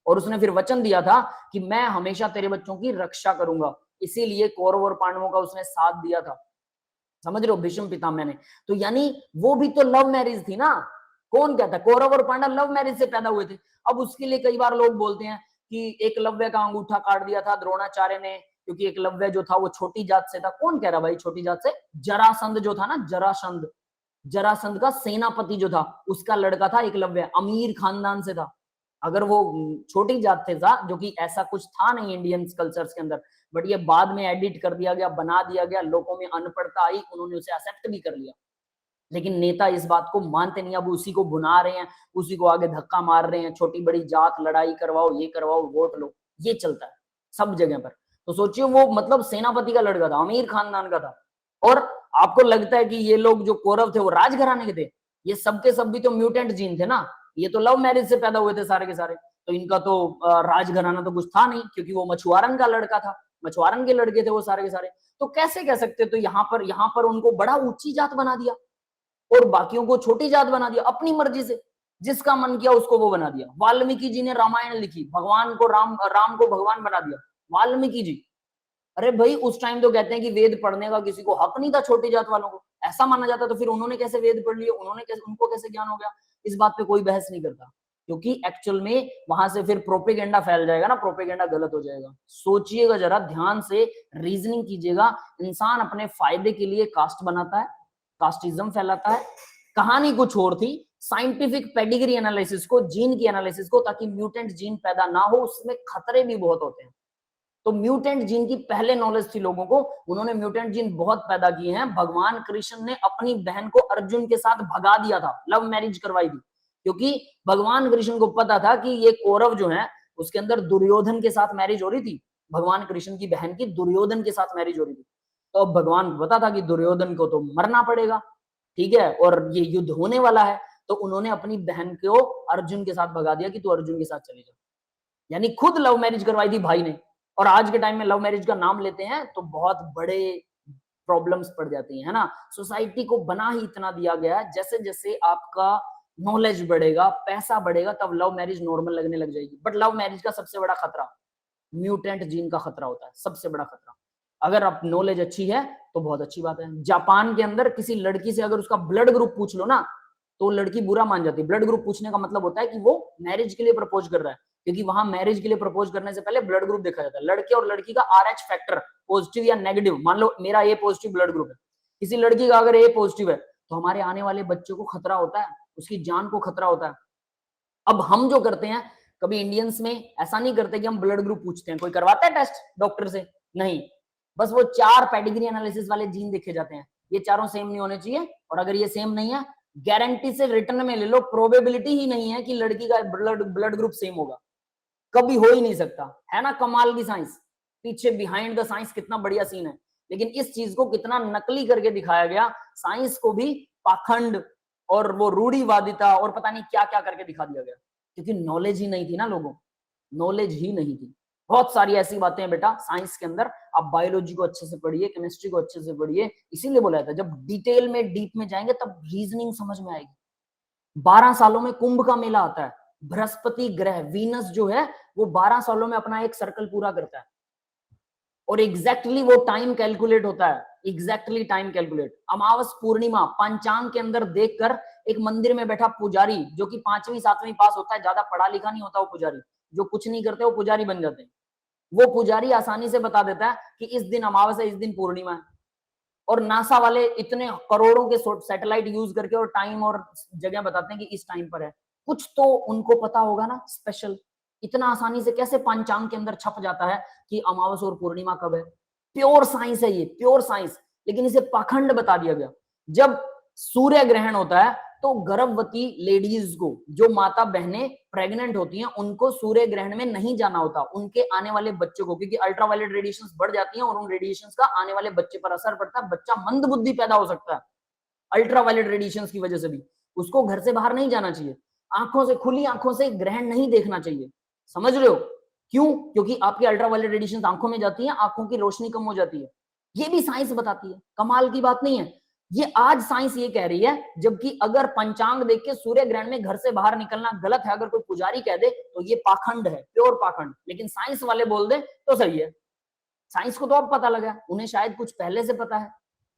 और उसने फिर वचन दिया था कि मैं हमेशा तेरे बच्चों की रक्षा करूंगा, इसीलिए कौरव और पांडवों का उसने साथ दिया था, समझ रहे हो, भीष्म पितामह ने। तो यानी वो भी तो लव मैरिज थी ना, कौन कहता है कौरव और पांडव लव मैरिज से पैदा हुए थे। अब उसके लिए कई बार लोग बोलते हैं कि एकलव्य का अंगूठा काट दिया था द्रोणाचार्य ने, क्योंकि एकलव्य जो था वो छोटी जात से था। कौन कह रहा भाई छोटी जात से? जरासंध जो था ना, जरासंध, जरासंध का सेनापति जो था, उसका लड़का था एकलव्य, अमीर खानदान से था। अगर वो छोटी जात से था, जो कि ऐसा कुछ था नहीं इंडियन कल्चर्स के अंदर, बट ये बाद में एडिट कर दिया गया, बना दिया गया, लोगों में अनपढ़ता आई, उन्होंने उसे एक्सेप्ट भी कर लिया। लेकिन नेता इस बात को मानते नहीं, अब उसी को भुना रहे हैं, उसी को आगे धक्का मार रहे हैं, छोटी बड़ी जात लड़ाई करवाओ, ये करवाओ, वोट लो, ये चलता है सब जगह पर। तो सोचिए वो मतलब सेनापति का लड़का था, अमीर खानदान का था, और आपको लगता है कि ये लोग जो कौरव थे वो राजघराने के थे? ये सब के सब भी तो म्यूटेंट जीन थे ना, ये तो लव मैरिज से पैदा हुए थे सारे के सारे। तो इनका तो राजघराना तो कुछ था नहीं, क्योंकि वो मछुआरन का लड़का था, मछुआरन के लड़के थे वो सारे के सारे। तो कैसे कह सकते? तो यहाँ पर उनको बड़ा ऊंची जात बना दिया और बाकियों को छोटी जात बना दिया, अपनी मर्जी से, जिसका मन किया उसको वो बना दिया। वाल्मीकि जी ने रामायण लिखी, भगवान को राम को भगवान बना दिया, वाल्मीकि जी। अरे भाई उस टाइम तो कहते हैं कि वेद पढ़ने का किसी को हक नहीं था, छोटी जात वालों को ऐसा माना जाता, तो फिर उन्होंने कैसे वेद पढ़ लिए, उनको कैसे ज्ञान हो गया? इस बात पे कोई बहस नहीं करता, क्योंकि एक्चुअल में वहां से फिर प्रोपेगेंडा फैल जाएगा ना, प्रोपेगेंडा गलत हो जाएगा। सोचिएगा जरा, ध्यान से रीजनिंग कीजिएगा। इंसान अपने फायदे के लिए कास्ट बनाता है, कास्टिज्म फैलाता है। कहानी कुछ और थी, साइंटिफिक पेडिग्री एनालिसिस को, जीन की एनालिसिस को, ताकि म्यूटेंट जीन पैदा ना हो, उसमें खतरे भी बहुत होते हैं। तो म्यूटेंट जीन की पहले नॉलेज थी लोगों को, उन्होंने म्यूटेंट जीन बहुत पैदा किए हैं। भगवान कृष्ण ने अपनी बहन को अर्जुन के साथ भगा दिया था, लव मैरिज करवाई थी, क्योंकि भगवान कृष्ण को पता था कि ये कौरव जो है उसके अंदर दुर्योधन के साथ मैरिज हो रही थी, भगवान कृष्ण की बहन की दुर्योधन के साथ मैरिज हो रही थी। तो अब भगवान को पता था कि दुर्योधन को तो मरना पड़ेगा, ठीक है, और ये युद्ध होने वाला है, तो उन्होंने अपनी बहन को अर्जुन के साथ भगा दिया कि तू अर्जुन के साथ चले जा। यानी खुद लव मैरिज करवाई थी भाई ने, और आज के टाइम में लव मैरिज का नाम लेते हैं तो बहुत बड़े प्रॉब्लम्स पड़ जाती है ना। सोसाइटी को बना ही इतना दिया गया है, जैसे जैसे आपका नॉलेज बढ़ेगा, पैसा बढ़ेगा, तब लव मैरिज नॉर्मल लगने लग जाएगी। बट लव मैरिज का सबसे बड़ा खतरा म्यूटेंट जीन का खतरा होता है, सबसे बड़ा खतरा। अगर आप नॉलेज अच्छी है तो बहुत अच्छी बात है। जापान के अंदर किसी लड़की से अगर उसका ब्लड ग्रुप पूछ लो ना तो लड़की बुरा मान जाती है। ब्लड ग्रुप पूछने का मतलब होता है कि वो मैरिज के लिए प्रपोज कर रहा है, क्योंकि वहां मैरिज के लिए प्रपोज करने से पहले ब्लड ग्रुप देखा जाता है। लड़के और लड़की का RH फैक्टर पॉजिटिव या नेगेटिव, मान लो मेरा A पॉजिटिव ब्लड ग्रुप है, किसी लड़की का अगर A पॉजिटिव है तो हमारे आने वाले बच्चों को खतरा होता है, उसकी जान को खतरा होता है। अब हम जो करते हैं, कभी इंडियंस में ऐसा नहीं करते कि हम ब्लड ग्रुप पूछते हैं। कोई करवाता है टेस्ट डॉक्टर से? नहीं, बस वो 4 पेडिग्री एनालिसिस वाले जीन देखे जाते हैं, ये चारों सेम नहीं होने चाहिए, और अगर ये सेम नहीं है, गारंटी से रिटर्न में ले लो, प्रोबेबिलिटी ही नहीं है कि लड़की का ब्लड ग्रुप सेम होगा, कभी हो ही नहीं सकता। है ना कमाल की साइंस, पीछे बिहाइंड द साइंस कितना बढ़िया सीन है। लेकिन इस चीज को कितना नकली करके दिखाया गया, साइंस को भी पाखंड और वो रूढ़िवादिता और पता नहीं क्या क्या करके दिखा दिया गया, क्योंकि नॉलेज ही नहीं थी ना लोगों, नॉलेज ही नहीं थी। बहुत सारी ऐसी बातें हैं बेटा साइंस के अंदर, आप बायोलॉजी को अच्छे से पढ़िए, केमिस्ट्री को अच्छे से पढ़िए। इसीलिए बोला था जब डिटेल में डीप में जाएंगे तब रीजनिंग समझ में आएगी। 12 सालों में कुंभ का मेला आता है, बृहस्पति ग्रह वीनस जो है वो 12 सालों में अपना एक सर्कल पूरा करता है, और एग्जैक्टली वो टाइम कैलकुलेट होता है, एग्जैक्टली टाइम कैलकुलेट। अमावस पूर्णिमा पंचांग के अंदर देखकर एक मंदिर में बैठा पुजारी जो कि 5वीं 7वीं पास होता है, ज्यादा पढ़ा लिखा नहीं होता वो पुजारी, जो कुछ नहीं करते वो पुजारी बन जाते हैं, वो पुजारी आसानी से बता देता है कि इस दिन अमावस है, इस दिन पूर्णिमा है। और नासा वाले इतने करोड़ों के सैटेलाइट यूज करके और टाइम और जगह बताते हैं कि इस टाइम पर है, कुछ तो उनको पता होगा ना स्पेशल। इतना आसानी से कैसे पंचांग के अंदर छप जाता है कि अमावस और पूर्णिमा कब है? प्योर साइंस है ये, प्योर साइंस। लेकिन इसे पाखंड बता दिया गया। जब सूर्य ग्रहण होता है तो गर्भवती लेडीज को, जो माता बहनें प्रेग्नेंट होती हैं, उनको सूर्य ग्रहण में नहीं जाना होता, उनके आने वाले बच्चों को, क्योंकि अल्ट्रावायलेट रेडिएशंस बढ़ जाती हैं और उन रेडिएशंस का आने वाले बच्चे पर असर पड़ता है, बच्चा मंदबुद्धि पैदा हो सकता है अल्ट्रावायलेट रेडिएशंस की वजह से भी। उसको घर से बाहर नहीं जाना चाहिए, आंखों से, खुली आंखों से ग्रहण नहीं देखना चाहिए। समझ रहे हो क्यों? क्योंकि आपकी अल्ट्रावायलेट रेडिएशन आंखों में जाती है, आंखों की रोशनी कम हो जाती है। ये भी साइंस बताती है, कमाल की बात नहीं है? ये आज साइंस ये कह रही है, जबकि अगर पंचांग देख के सूर्य ग्रहण में घर से बाहर निकलना गलत है, अगर कोई पुजारी कह दे तो ये पाखंड है, प्योर पाखंड। लेकिन साइंस वाले बोल दे तो सही है। साइंस को तो अब पता लगा, उन्हें शायद कुछ पहले से पता है।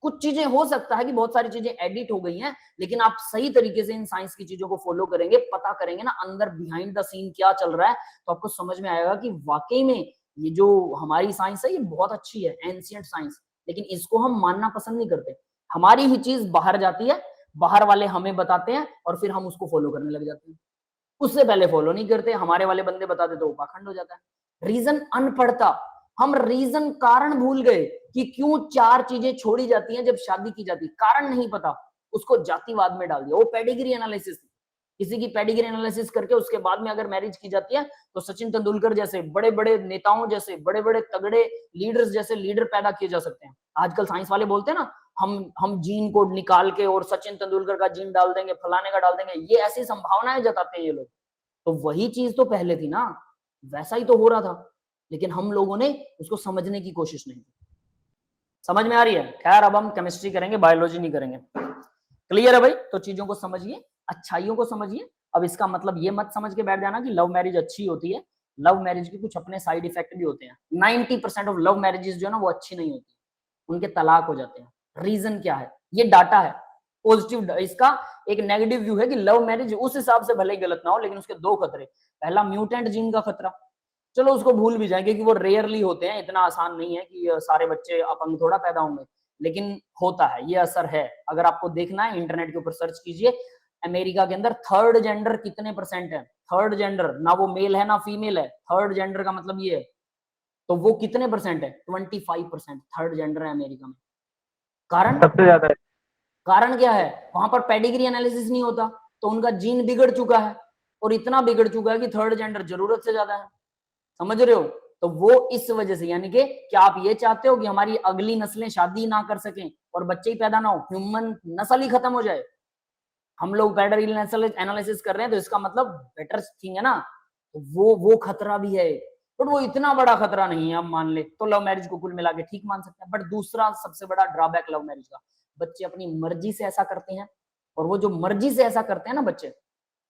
कुछ चीजें हो सकता है कि बहुत सारी चीजें एडिट हो गई हैं, लेकिन आप सही तरीके से इन साइंस की चीजों को फॉलो करेंगे, पता करेंगे ना अंदर बिहाइंड द सीन क्या चल रहा है, तो आपको समझ में आएगा कि वाकई में ये जो हमारी साइंस है ये बहुत अच्छी है, एंशिएंट साइंस। लेकिन इसको हम मानना पसंद नहीं करते। हमारी ही चीज बाहर जाती है, बाहर वाले हमें बताते हैं और फिर हम उसको फॉलो करने लग जाते हैं। उससे पहले फॉलो नहीं करते, हमारे वाले बंदे बता देते तो पाखंड हो जाता है। रीजन अनपढ़ता, हम रीजन कारण भूल गए कि क्यों 4 चीजें छोड़ी जाती हैं जब शादी की जाती है, कारण नहीं पता, उसको जातिवाद में डाल दिया। वो पेडिग्री एनालिसिस, किसी की पेडिग्री एनालिसिस करके उसके बाद में अगर मैरिज की जाती है तो सचिन तेंदुलकर जैसे बड़े बड़े नेताओं जैसे, बड़े बड़े तगड़े लीडर्स जैसे लीडर पैदा किए जा सकते हैं। आजकल साइंस वाले बोलते हैं ना, हम जीन कोड निकाल के और सचिन तेंदुलकर का जीन डाल देंगे, फलाने का डाल देंगे, ये ऐसी संभावनाएं जताते हैं ये लोग। तो वही चीज तो पहले थी ना, वैसा ही तो हो रहा था, लेकिन हम लोगों ने उसको समझने की कोशिश नहीं की। समझ में आ रही है? खैर अब हम केमिस्ट्री करेंगे, बायोलॉजी नहीं करेंगे। क्लियर है भाई? तो चीजों को समझिए, अच्छाइयों को समझिए। अब इसका मतलब ये मत समझ के बैठ जाना कि लव मैरिज अच्छी होती है। लव मैरिज के कुछ अपने साइड इफेक्ट भी होते हैं। 90% ऑफ लव मैरिजेस जो है ना वो अच्छी नहीं होती, उनके तलाक हो जाते हैं। रीजन क्या है? ये डाटा है पॉजिटिव। इसका एक नेगेटिव व्यू है कि लव मैरिज उस हिसाब से भले ही गलत ना हो, लेकिन उसके 2 खतरे। पहला म्यूटेंट जीन का खतरा, चलो उसको भूल भी जाएंगे कि वो रेयरली होते हैं, इतना आसान नहीं है कि सारे बच्चे अपंग थोड़ा पैदा होंगे, लेकिन होता है, ये असर है। अगर आपको देखना है इंटरनेट के ऊपर सर्च कीजिए, अमेरिका के अंदर थर्ड जेंडर कितने % है। थर्ड जेंडर, ना वो मेल है ना फीमेल है, थर्ड जेंडर का मतलब ये है, तो वो कितने % है? 25% थर्ड जेंडर है अमेरिका में। कारण सबसे ज्यादा है। कारण क्या है? वहां पर पेडिग्री एनालिसिस नहीं होता, तो उनका जीन बिगड़ चुका है, और इतना बिगड़ चुका है कि थर्ड जेंडर जरूरत से ज्यादा है। समझ रहे हो? तो वो इस वजह से, यानी कि क्या आप ये चाहते हो कि हमारी अगली नस्लें शादी ना कर सकें और बच्चे ही पैदा ना हो, ह्यूमन नस्ल ही खत्म हो जाए? हम लोग पेडिग्री एनालिसिस कर रहे हैं, तो इसका मतलब बेटर थिंग है ना, तो वो खतरा भी है। बट वो इतना बड़ा खतरा नहीं है, अब मान ले तो लव मैरिज को कुल मिला के ठीक मान सकते हैं। बट दूसरा सबसे बड़ा ड्रॉबैक लव मैरिज का, बच्चे अपनी मर्जी से ऐसा करते हैं, और वो जो मर्जी से ऐसा करते हैं ना बच्चे,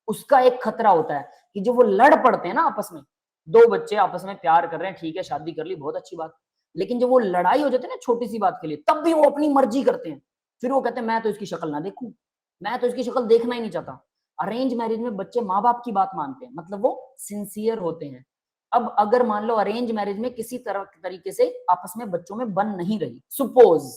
उसका एक खतरा होता है कि जो वो लड़ पड़ते हैं ना आपस में, दो बच्चे आपस में प्यार कर रहे हैं, ठीक है शादी कर ली बहुत अच्छी बात, लेकिन जब वो लड़ाई हो जाती है ना छोटी सी बात के लिए, तब भी वो अपनी मर्जी करते हैं। फिर वो कहते हैं मैं तो इसकी शक्ल ना देखूं, मैं तो इसकी शक्ल देखना ही नहीं चाहता। अरेंज मैरिज में बच्चे माँ बाप की बात मानते हैं, मतलब वो सिंसियर होते हैं। अब अगर मान लो अरेंज मैरिज में किसी तरह तरीके से आपस में बच्चों में बन नहीं रही, सपोज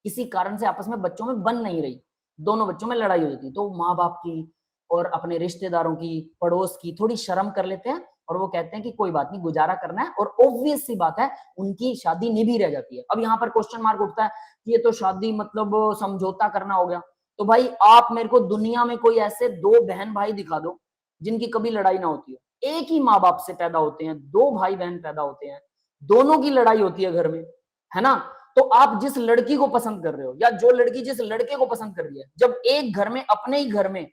किसी कारण से आपस में बच्चों में बन नहीं रही, दोनों बच्चों में लड़ाई हो जाती, तो माँ बाप की और अपने रिश्तेदारों की, पड़ोस की थोड़ी शर्म कर लेते हैं, और वो कहते हैं कि कोई बात नहीं, गुजारा करना है, और ऑब्वियस सी बात है उनकी शादी निभी रह जाती है। अब यहाँ पर क्वेश्चन मार्क उठता है कि ये तो शादी मतलब समझौता करना हो गया। तो भाई आप मेरे को दुनिया में कोई ऐसे दो बहन भाई दिखा दो जिनकी कभी लड़ाई ना होती हो। एक ही माँ बाप से पैदा होते हैं, दो भाई बहन पैदा होते हैं, दोनों की लड़ाई होती है घर में, है ना। तो आप जिस लड़की को पसंद कर रहे हो, या जो लड़की जिस लड़के को पसंद कर रही है, जब एक घर में अपने ही घर में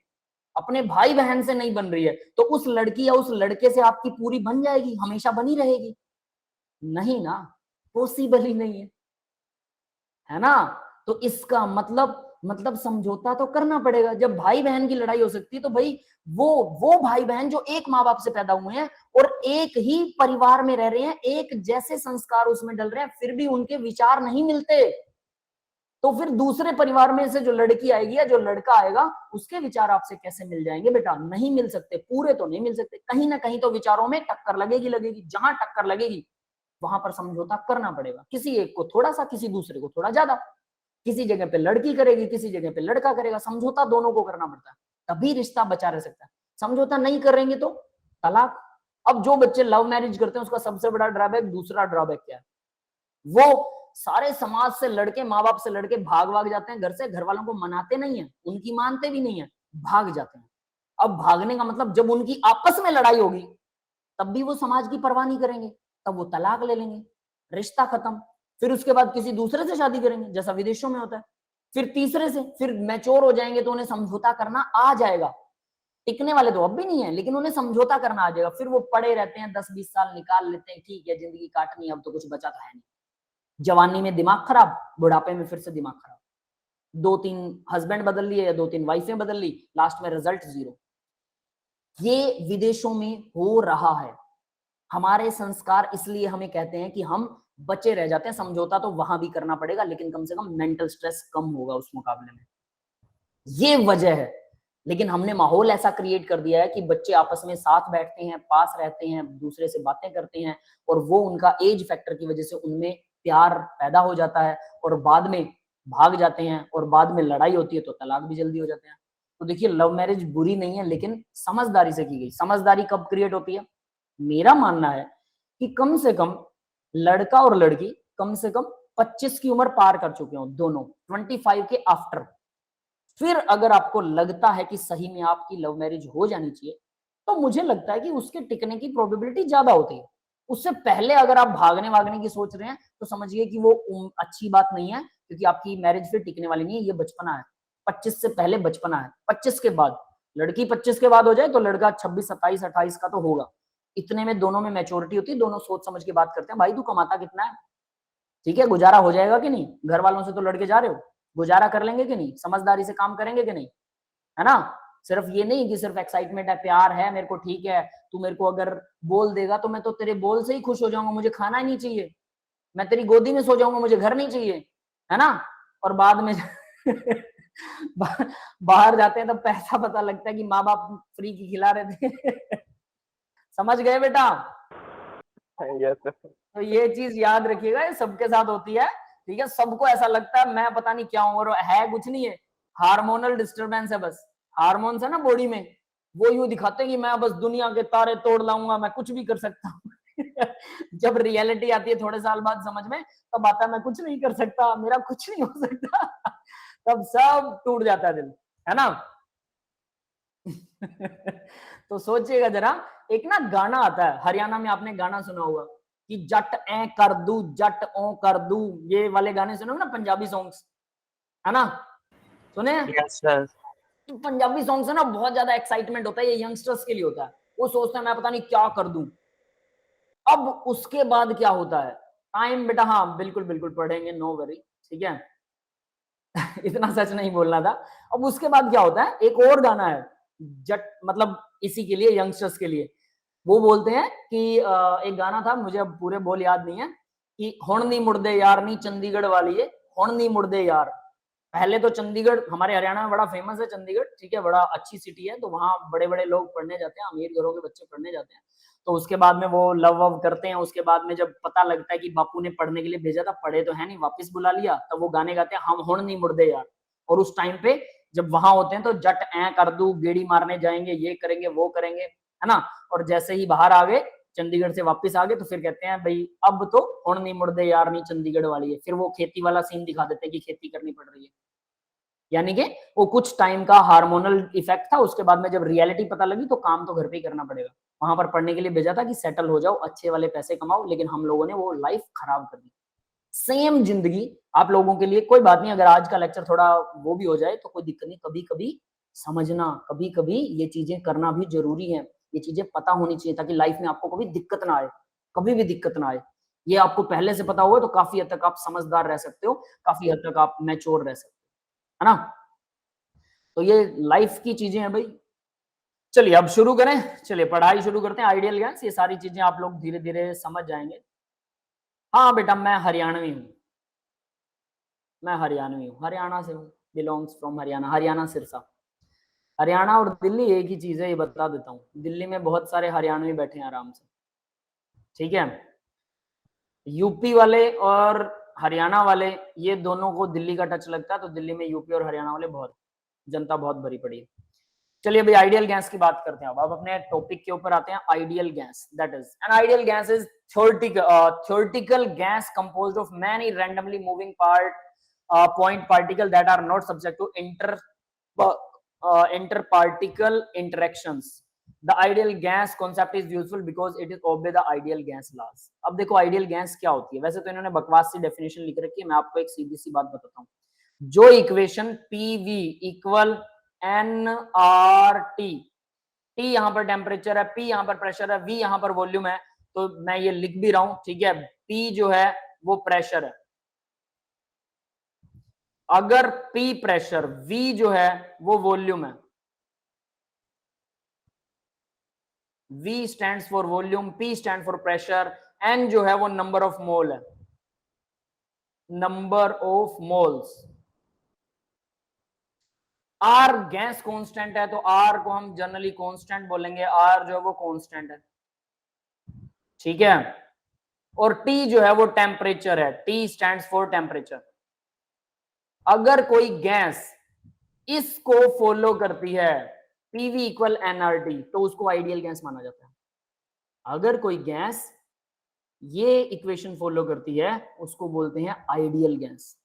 अपने भाई बहन से नहीं बन रही है, तो उस लड़की या उस लड़के से आपकी पूरी बन जाएगी, हमेशा बनी रहेगी? नहीं ना, पॉसिबल ही नहीं है ना। तो इसका मतलब समझौता तो करना पड़ेगा। जब भाई बहन की लड़ाई हो सकती है, तो भाई वो भाई बहन जो एक माँ बाप से पैदा हुए हैं और एक ही परिवार में रह रहे हैं, एक जैसे संस्कार उसमें डल रहे हैं, फिर भी उनके विचार नहीं मिलते, तो फिर दूसरे परिवार में से जो लड़की आएगी या जो लड़का आएगा, उसके विचार आपसे कैसे मिल जाएंगे बेटा? नहीं मिल सकते, पूरे तो नहीं मिल सकते, कहीं ना कहीं तो विचारों में टक्कर लगेगी। जहां टक्कर लगेगी वहां पर समझौता करना पड़ेगा, किसी एक को थोड़ा सा, किसी दूसरे को थोड़ा ज्यादा, किसी जगह पे लड़की करेगी, किसी जगह पे लड़का करेगा, समझौता दोनों को करना पड़ता है, तभी रिश्ता बचा रह सकता है। समझौता नहीं करेंगे तो तलाक। अब जो बच्चे लव मैरिज करते हैं उसका सबसे बड़ा ड्रॉबैक, दूसरा ड्रॉबैक क्या है, वो सारे समाज से लड़के, माँ बाप से लड़के भाग जाते हैं घर से, घर वालों को मनाते नहीं है, उनकी मानते भी नहीं है, भाग जाते हैं। अब भागने का मतलब जब उनकी आपस में लड़ाई होगी तब भी वो समाज की परवाह नहीं करेंगे, तब वो तलाक ले लेंगे, रिश्ता खत्म। फिर उसके बाद किसी दूसरे से शादी करेंगे, जैसा विदेशों में होता है, फिर तीसरे से, फिर मैच्योर हो जाएंगे तो उन्हें समझौता करना आ जाएगा। टिकने वाले तो अब भी नहीं है, लेकिन उन्हें समझौता करना आ जाएगा। फिर वो पड़े रहते हैं, 10-20 साल निकाल लेते हैं, ठीक है जिंदगी काटनी है, अब तो कुछ बचा तो है नहीं। जवानी में दिमाग खराब, बुढ़ापे में फिर से दिमाग खराब, 2-3 हस्बैंड बदल लिए या 2-3 वाइफें बदल ली, लास्ट में रिजल्ट जीरो। ये विदेशों में हो रहा है। हमारे संस्कार इसलिए हमें कहते हैं कि हम बचे रह जाते हैं। समझौता तो वहां भी करना पड़ेगा, लेकिन कम से कम मेंटल स्ट्रेस कम होगा उस मुकाबले में, ये वजह है। लेकिन हमने माहौल ऐसा क्रिएट कर दिया है कि बच्चे आपस में साथ बैठते हैं, पास रहते हैं, दूसरे से बातें करते हैं, और वो उनका एज फैक्टर की वजह से उनमें प्यार पैदा हो जाता है, और बाद में भाग जाते हैं, और बाद में लड़ाई होती है तो तलाक भी जल्दी हो जाते हैं। तो देखिए लव मैरिज बुरी नहीं है, लेकिन समझदारी से की गई। समझदारी कब क्रिएट होती है? मेरा मानना है कि कम से कम लड़का और लड़की कम से कम 25 की उम्र पार कर चुके हो, दोनों 25 के आफ्टर। फिर अगर आपको लगता है कि सही में आपकी लव मैरिज हो जानी चाहिए, तो मुझे लगता है कि उसके टिकने की प्रोबेबिलिटी ज्यादा होती है। उससे पहले अगर आप भागने की सोच रहे हैं तो समझिए कि वो अच्छी बात नहीं है, क्योंकि आपकी मैरिज फिर टिकने वाली नहीं है। ये बचपना है, 25 से पहले बचपना है, 25 के बाद, लड़की 25 के बाद हो जाए तो लड़का 26, 27, 28 का तो होगा। इतने में दोनों में मैच्योरिटी होती है, दोनों सोच समझ के बात करते हैं। भाई तू कमाता कितना है, ठीक है, गुजारा हो जाएगा कि नहीं, घर वालों से तो लड़के जा रहे हो, गुजारा कर लेंगे कि नहीं, समझदारी से काम करेंगे कि नहीं, है ना। सिर्फ ये नहीं कि सिर्फ एक्साइटमेंट है, प्यार है मेरे को, ठीक है तू मेरे को अगर बोल देगा तो मैं तो तेरे बोल से ही खुश हो जाऊंगा, मुझे खाना ही नहीं चाहिए, मैं तेरी गोदी में सो जाऊंगा, मुझे घर नहीं चाहिए, है ना। और बाद में बाहर जाते हैं तो पैसा पता लगता है कि माँ बाप फ्री की खिला रहे थे। समझ गए बेटा? Yes sir. तो ये चीज याद रखिएगा, ये सबके साथ होती है, ठीक है। सबको ऐसा लगता है मैं पता नहीं क्या हूं, और है कुछ नहीं है, हार्मोनल डिस्टरबेंस है बस। हार्मोन्स है ना बॉडी में, वो यूं दिखाते हैं कि मैं बस दुनिया के तारे तोड़ लाऊंगा, मैं कुछ भी कर सकता हूँ। जब रियलिटी आती है थोड़े साल बाद समझ में, तब आता है मैं कुछ नहीं कर सकता, मेरा कुछ नहीं हो सकता। तब सब टूट जाता है दिल, है ना। तो सोचिएगा जरा, एक ना गाना आता है हरियाणा में, आपने गाना सुना होगा कि जट ए कर दू, जट ओ कर दू, ये वाले गाने सुने ना, पंजाबी सॉन्ग्स, है ना, सुने? Yes, sir. पंजाबी सॉन्ग से ना बहुत ज्यादा एक्साइटमेंट होता है, ये यंगस्टर्स के लिए होता है। वो सोचते हैं मैं पता नहीं क्या कर दूं। अब उसके बाद क्या होता है, टाइम बेटा, हाँ बिल्कुल बिल्कुल पढ़ेंगे, नो वरी, ठीक है। इतना सच नहीं बोलना था। अब उसके बाद क्या होता है, एक और गाना है जट, मतलब इसी के लिए, यंगस्टर्स के लिए, वो बोलते हैं कि एक गाना था, मुझे अब पूरे बोल याद नहीं है, कि हुण नी मुड़दे यार नी चंडीगढ़ वाली है, हुण नी मुड़दे यार। पहले तो चंडीगढ़ हमारे हरियाणा में बड़ा फेमस है, चंडीगढ़, ठीक है, बड़ा अच्छी सिटी है, तो वहां बड़े बड़े लोग पढ़ने जाते हैं, अमीर घरों के बच्चे पढ़ने जाते हैं। तो उसके बाद में वो लव वव करते हैं, उसके बाद में जब पता लगता है कि बापू ने पढ़ने के लिए भेजा था, पढ़े तो है नहीं, वापस बुला लिया, तब वो गाने गाते हैं, हम हुण नहीं मुड़दे यार। और उस टाइम पे जब वहां होते हैं तो जट ऐ कर दू, गेड़ी मारने जाएंगे, ये करेंगे वो करेंगे, है ना। और जैसे ही बाहर आ गए, चंडीगढ़ से वापस आ गए, तो फिर कहते हैं भाई अब तो हुण नहीं मुड़दे यार नहीं चंडीगढ़ वाली है। फिर वो खेती वाला सीन दिखा देते हैं कि खेती करनी पड़ रही है, यानी कि वो कुछ टाइम का हार्मोनल इफेक्ट था। उसके बाद में जब रियलिटी पता लगी तो काम तो घर पे ही करना पड़ेगा। वहां पर पढ़ने के लिए भेजा था कि सेटल हो जाओ, अच्छे वाले पैसे कमाओ, लेकिन हम लोगों ने वो लाइफ खराब कर दी। सेम जिंदगी आप लोगों के लिए, कोई बात नहीं, अगर आज का लेक्चर थोड़ा वो भी हो जाए तो कोई दिक्कत नहीं, कभी कभी समझना, कभी कभी ये चीजें करना भी जरूरी है, ये चीजें पता होनी चाहिए, ताकि लाइफ में आपको कभी दिक्कत ना आए, कभी भी दिक्कत ना आए। ये आपको पहले से पता होगा तो काफी हद तक आप समझदार रह सकते हो, काफी हद तक आप मैच्योर रह सकते हो, है ना। तो ये लाइफ की चीजें हैं भाई। चलिए अब शुरू करें, चलिए पढ़ाई शुरू करते हैं। आइडियल गैस, ये सारी चीजें आप लोग धीरे धीरे समझ जाएंगे। हाँ बेटा, मैं हरियाणवी हूँ, मैं हरियाणवी हूँ, हरियाणा से हूँ, बिलोंग्स फ्रॉम हरियाणा, हरियाणा सिरसा। हरियाणा और दिल्ली एक ही चीज है, ये बता देता हूँ। दिल्ली में बहुत सारे हरियाणवी बैठे हैं आराम से, ठीक है। यूपी वाले और हरियाणा वाले, ये दोनों को दिल्ली का टच लगता है, तो दिल्ली में यूपी और हरियाणा वाले बहुत, जनता बहुत भरी पड़ी है। चलिए अभी आइडियल गैस की बात करते हैं। अब अपने टॉपिक के ऊपर आते हैं। Ideal gas, that is an ideal gas is theoretical gas composed of many randomly moving point particle that are not subject to interparticle interactions. The ideal gas concept is useful because it is obey the ideal gas laws. अब देखो ideal gas क्या होती है। वैसे तो इन्होंने बकवास सी definition लिख रखी है, मैं आपको एक सीधी सी बात बताता हूँ। जो equation PV equal nRT, T यहां पर टेम्परेचर है, P यहां पर प्रेशर है, V यहां पर वॉल्यूम है, तो मैं ये लिख भी रहा हूं, ठीक है। P जो है वो प्रेशर है, अगर P प्रेशर, V जो है वो वॉल्यूम है। V stands for volume, P stand for pressure, N जो है वो नंबर ऑफ मोल है, number of moles. R gas constant है, तो R को हम जनरली कांस्टेंट बोलेंगे, R जो है वो कांस्टेंट है, ठीक है। और T जो है वो टेम्परेचर है, T स्टैंड्स फॉर टेम्परेचर। अगर कोई गैस इसको फॉलो करती है, PV इक्वल nRT, तो उसको आइडियल गैस माना जाता है। अगर कोई गैस ये इक्वेशन फॉलो करती है, उसको बोलते हैं आइडियल गैस।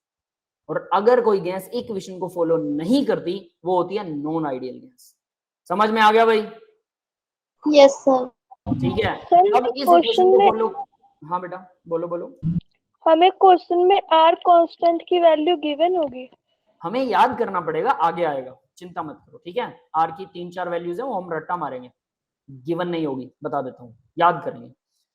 और अगर कोई गैस इक्वेशन को फॉलो नहीं करती, वो होती है नॉन आइडियल गैस। समझ में आ गया भाई? Yes sir. ठीक है। सर अब इस इक्वेशन को फॉलो, हाँ बेटा बोलो बोलो। हमें क्वेश्चन में आर कांस्टेंट की वैल्यू गिवन होगी? हमें याद करना पड़ेगा, आगे आएगा, चिंता मत करो, ठीक है। आर की 3-4 वैल्यूज है, वो हम रट्टा मारेंगे, गिवन नहीं होगी, बता देता हूँ, याद करेंगे।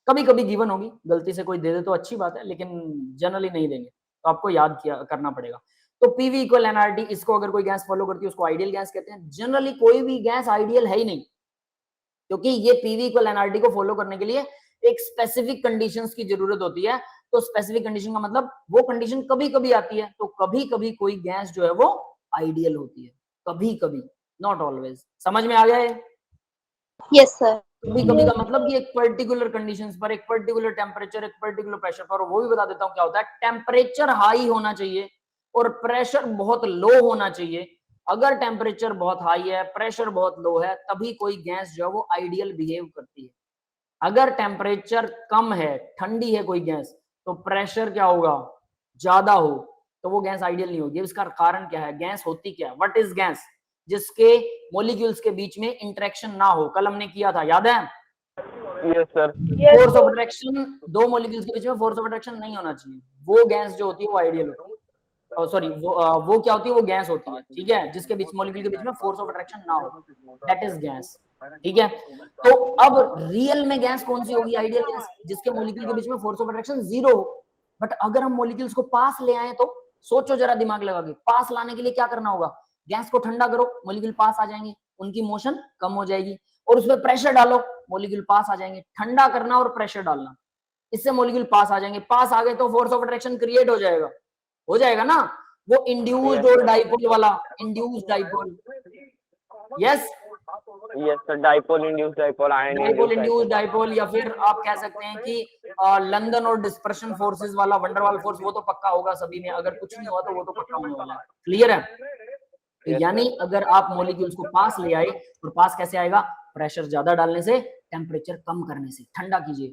कभी कभी गिवन होगी, गलती से कोई दे दे तो अच्छी बात है, लेकिन जनरली नहीं देंगे, तो आपको याद किया करना पड़ेगा। तो PV इक्वल nRT, इसको अगर कोई गैस फॉलो करती है उसको आइडियल गैस कहते हैं। जनरली कोई भी गैस आइडियल है ही नहीं, क्योंकि ये PV इक्वल nRT को फॉलो करने के लिए एक स्पेसिफिक कंडीशंस की जरूरत होती है। तो स्पेसिफिक कंडीशन का मतलब वो कंडीशन कभी कभी आती है, तो कभी कभी कोई गैस जो है वो आइडियल होती है, कभी कभी, नॉट ऑलवेज। समझ में आ गया है? Yes sir. कभी कभी का मतलब कि एक पर्टिकुलर कंडीशंस पर, एक पर्टिकुलर टेम्परेचर, एक पर्टिकुलर प्रेशर पर। वो भी बता देता हूँ क्या होता है। टेम्परेचर हाई होना चाहिए और प्रेशर बहुत लो होना चाहिए। अगर टेम्परेचर बहुत हाई है, प्रेशर बहुत लो है, तभी कोई गैस जो है वो आइडियल बिहेव करती है। अगर टेम्परेचर कम है, ठंडी है कोई गैस, तो प्रेशर क्या होगा, ज्यादा हो, तो वो गैस आइडियल नहीं होगी। इसका कारण क्या है? गैस होती क्या है? What is gas? जिसके मॉलिक्यूल्स के बीच में इंटरेक्शन ना हो। कल हमने किया था, याद है? Yes sir. Force of attraction, दो मॉलिक्यूल्स के बीच में फोर्स ऑफ अट्रैक्शन नहीं होना चाहिए। वो गैस जो होती है वो आइडियल होती है। सॉरी, वो क्या होती है? वो गैस होती है, ठीक है, जिसके बीच मॉलिक्यूल के बीच में फोर्स ऑफ अट्रैक्शन ना हो, दैट इज गैस। ठीक है, तो अब रियल में गैस कौन सी होगी? आइडियल गैस, जिसके मॉलिक्यूल के बीच में फोर्स ऑफ अट्रैक्शन 0 हो। बट अगर हम मॉलिक्यूल्स को पास ले आए तो सोचो जरा दिमाग लगा के, पास लाने के लिए क्या करना होगा? गैस को ठंडा करो, मॉलिक्यूल पास आ जाएंगे, उनकी मोशन कम हो जाएगी, और उसमें प्रेशर डालो, मॉलिक्यूल पास आ जाएंगे। ठंडा करना और प्रेशर डालना, इससे मॉलिक्यूल पास आ जाएंगे। पास आ गए तो फोर्स ऑफ अट्रैक्शन क्रिएट हो जाएगा ना, वो इंड्यूस्ड और डाइपोल वाला, induced dipole. Yes, yes sir, dipole induce dipole, ion dipole induced dipole, या फिर आप कह सकते हैं कि लंदन और डिस्पर्शन फोर्सेस वाला वंडरवाल फोर्स, वो तो पक्का होगा सभी में, अगर कुछ नहीं हुआ तो वो तो पक्का होने वाला है। क्लियर है? तो यानी अगर आप मॉलिक्यूल्स को पास ले आए, और पास कैसे आएगा? प्रेशर ज्यादा डालने से, टेम्परेचर कम करने से, ठंडा कीजिए,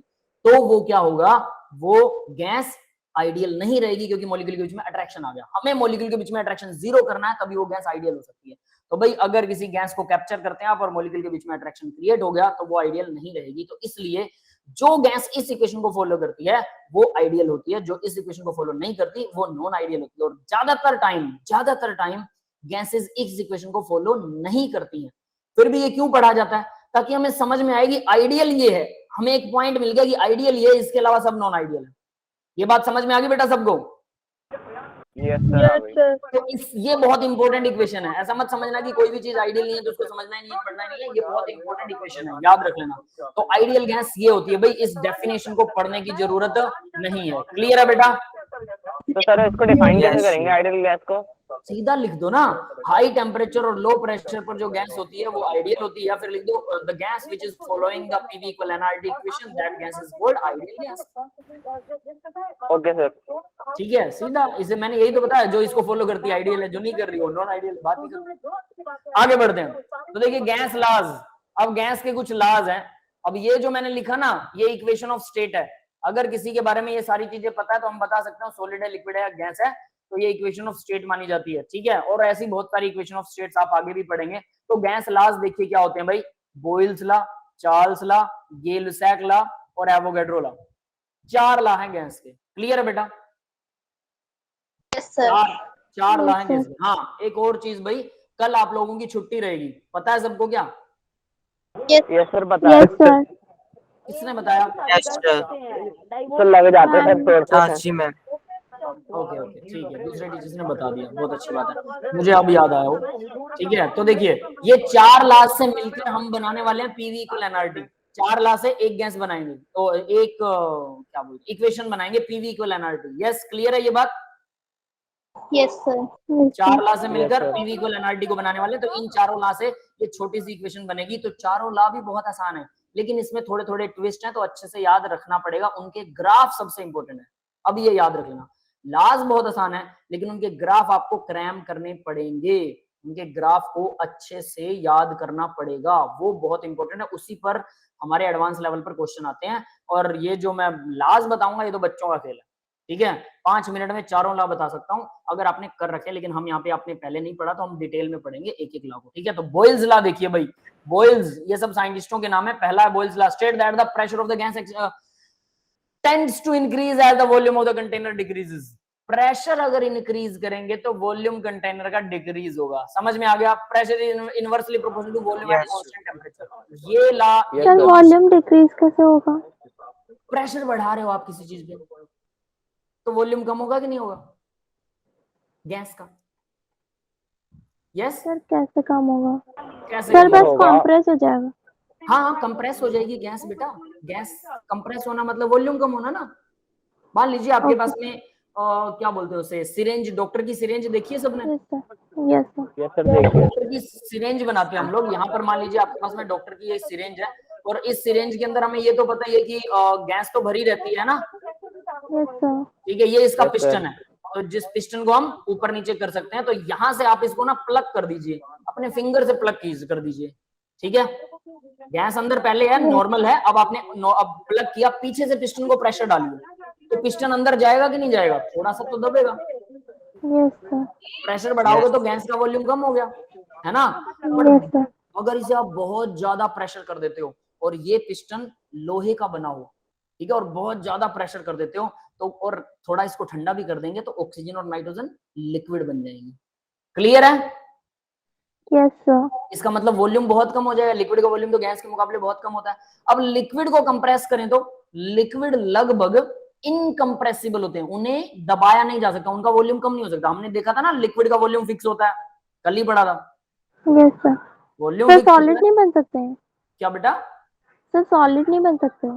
तो वो क्या होगा? वो गैस आइडियल नहीं रहेगी, क्योंकि मॉलिक्यूल के बीच में अट्रैक्शन आ गया। हमें मॉलिक्यूल के बीच में अट्रैक्शन 0 करना है, तभी वो गैस आइडियल हो सकती है। तो भाई अगर किसी गैस को कैप्चर करते हैं आप और मॉलिक्यूल के बीच में अट्रैक्शन क्रिएट हो गया, तो वो आइडियल नहीं रहेगी। तो इसलिए जो गैस इस इक्वेशन को फॉलो करती है वो आइडियल होती है, जो इस इक्वेशन को फॉलो नहीं करती वो नॉन आइडियल होती है। और ज्यादातर टाइम गैसेस इस इक्वेशन को फॉलो नहीं करती हैं। फिर भी ये क्यों पढ़ा जाता है? ताकि हमें समझ में आएगी आइडियल ये है, हमें एक पॉइंट मिल गया कि आइडियल ये है, इसके अलावा सब नॉन आइडियल है। ये बात समझ में आ गई बेटा सबको? Yes sir. तो ये बहुत इंपॉर्टेंट इक्वेशन है। ऐसा मत समझना कि कोई भी चीज आइडियल नहीं है तो उसको समझना ही नहीं है, पढ़ना ही नहीं है। ये बहुत इंपॉर्टेंट इक्वेशन है, याद रख लेना। तो आइडियल गैस ये होती है भाई, इस डेफिनेशन को पढ़ने की जरूरत नहीं है। क्लियर है बेटा? तो सर इसको डिफाइन कैसे करेंगे आइडियल गैस को? सीधा लिख दो ना, हाई टेम्परेचर और लो प्रेशर पर जो गैस होती है वो आइडियल होती है, या फिर लिख दो the gas which is following the PV equal NRT equation, that gas is called ideal gas. Okay sir, ठीक है, सीधा। इसे मैंने यही तो बताया, जो इसको फॉलो करती है आइडियल है, जो नहीं कर रही हो नॉन आइडियल। बात नहीं कर, आगे बढ़ते हैं। तो देखिए गैस लाज, अब गैस के कुछ लाज हैं। अब ये जो मैंने लिखा ना, ये इक्वेशन ऑफ स्टेट है। अगर किसी के बारे में ये सारी चीजें पता है तो हम बता सकते हैं सॉलिड है, लिक्विड है या गैस है, तो ये इक्वेशन ऑफ स्टेट मानी जाती है। ठीक है, और ऐसी बहुत सारी इक्वेशन ऑफ स्टेट्स आप आगे भी पढ़ेंगे। तो गैस लॉज देखिए क्या होते हैं भाई, Boyle's law, Charles law, Gay Lussac law और एवोगैड्रो लॉ। 4 लॉ हैं गैस के। क्लियर है बेटा? चार लॉ हैं गैस के। हाँ, एक और चीज भाई, कल आप लोगों की छुट्टी रहेगी, पता है सबको क्या? यस सर बताया। किसने बताया? Yes sir. सर लग जाते हैं सोर्सेस हैं। साक्षी मैम। ओके ओके, ठीक है, दूसरे टीचर्स ने बता दिया, बहुत अच्छी बात है, मुझे अब याद आया वो। ठीक है, तो देखिए ये 4 लॉ से मिलकर हम बनाने वाले हैं पीवी इक्वल एनआरटी। 4 लॉ से एक गैस बनाएंगे, तो एक क्या बोलते इक्वेशन बनाएंगे PV equal NRT. Yes, clear है ये बात? Yes sir. 4 लॉ से मिलकर sir. पीवी इक्वल एनआरटी को बनाने वाले, तो इन चारों लॉ से ये छोटी सी इक्वेशन बनेगी। तो चारों लॉ भी बहुत आसान है, लेकिन इसमें थोड़े थोड़े ट्विस्ट हैं, तो अच्छे से याद रखना पड़ेगा। उनके ग्राफ सबसे इंपॉर्टेंट है, अब ये याद रख लेना। लॉज बहुत आसान है, लेकिन उनके ग्राफ आपको क्रैम करने पड़ेंगे, उनके ग्राफ को अच्छे से याद करना पड़ेगा, वो बहुत इंपॉर्टेंट है। उसी पर हमारे एडवांस लेवल पर क्वेश्चन आते हैं। और ये जो मैं लॉज बताऊंगा ये तो बच्चों का खेल है। ठीक है, 5 मिनट में चारों लॉ बता सकता हूं अगर आपने कर रखे, लेकिन हम यहाँ पे आपने पहले नहीं पढ़ा तो हम डिटेल में पढ़ेंगे एक एक लॉ को। ठीक है, तो बॉयल्स लॉ देखिए भाई, बॉयल्स ये सब साइंटिस्टों के नाम है। पहला है Boyle's law, state that the pressure of the gas tends to increase as the volume of the container decreases. Pressure अगर इंक्रीज करेंगे तो वॉल्यूम कंटेनर का डिक्रीज होगा। समझ में आ गया? Pressure inversely proportional to volume at constant temperature. ये लॉ, सर वॉल्यूम डिक्रीज कैसे होगा? प्रेशर बढ़ा रहे हो आप किसी चीज पे तो वॉल्यूम कम होगा कि नहीं होगा गैस का? यस सर कैसे कम होगा? कैसे सर कम बस होगा? कंप्रेस हो जाएगा। हाँ, कंप्रेस हो जाएगी गैस बेटा। गैस कंप्रेस होना मतलब वॉल्यूम कम होना ना। मान लीजिए आपके पास में क्या बोलते हैं उसे, सिरेंज, डॉक्टर की सिरेंज देखिए सबने? Yes sir. डॉक्टर की सिरेंज बनाते हैं हम लोग। यहाँ पर मान लीजिए आपके पास में डॉक्टर की ये सिरेंज है, और इस सिरेंज के अंदर हमें ये तो पता ही है कि गैस तो भरी रहती है ना। Yes sir. ठीक है, ये इसका पिस्टन है, तो जिस पिस्टन को हम ऊपर नीचे कर सकते हैं, तो यहाँ से आप इसको ना प्लग कर दीजिए, अपने फिंगर से प्लग कर दीजिए। ठीक है, गैस अंदर पहले है, नॉर्मल है, अब आपने अब प्लग किया, पीछे से पिस्टन को प्रेशर डालिए, तो पिस्टन अंदर जाएगा कि नहीं जाएगा? थोड़ा सा तो दबेगा। Yes sir. प्रेशर बढ़ाओगे तो गैस का वॉल्यूम कम हो गया, है ना? Yes sir. अगर इसे आप बहुत ज्यादा प्रेशर कर देते हो और ये पिस्टन लोहे का बना हो, ठीक है, और बहुत ज्यादा प्रेशर कर देते हो तो, और थोड़ा इसको ठंडा भी कर देंगे, तो ऑक्सीजन और नाइट्रोजन लिक्विड बन जाएंगे। क्लियर है? Yes, sir. इसका मतलब वॉल्यूम बहुत कम हो जाएगा, लिक्विड का वॉल्यूम तो गैस के मुकाबले बहुत कम होता है। अब लिक्विड को कंप्रेस करें तो लिक्विड लगभग इनकंप्रेसिबल होते हैं, उन्हें दबाया नहीं जा सकता, उनका वॉल्यूम कम नहीं हो सकता। हमने देखा था ना लिक्विड का वॉल्यूम फिक्स होता है, कल ही पढ़ा था। Yes, sir. Volume sir fix solid नहीं बन सकते हैं? क्या बेटा? सर सॉलिड नहीं बन सकते?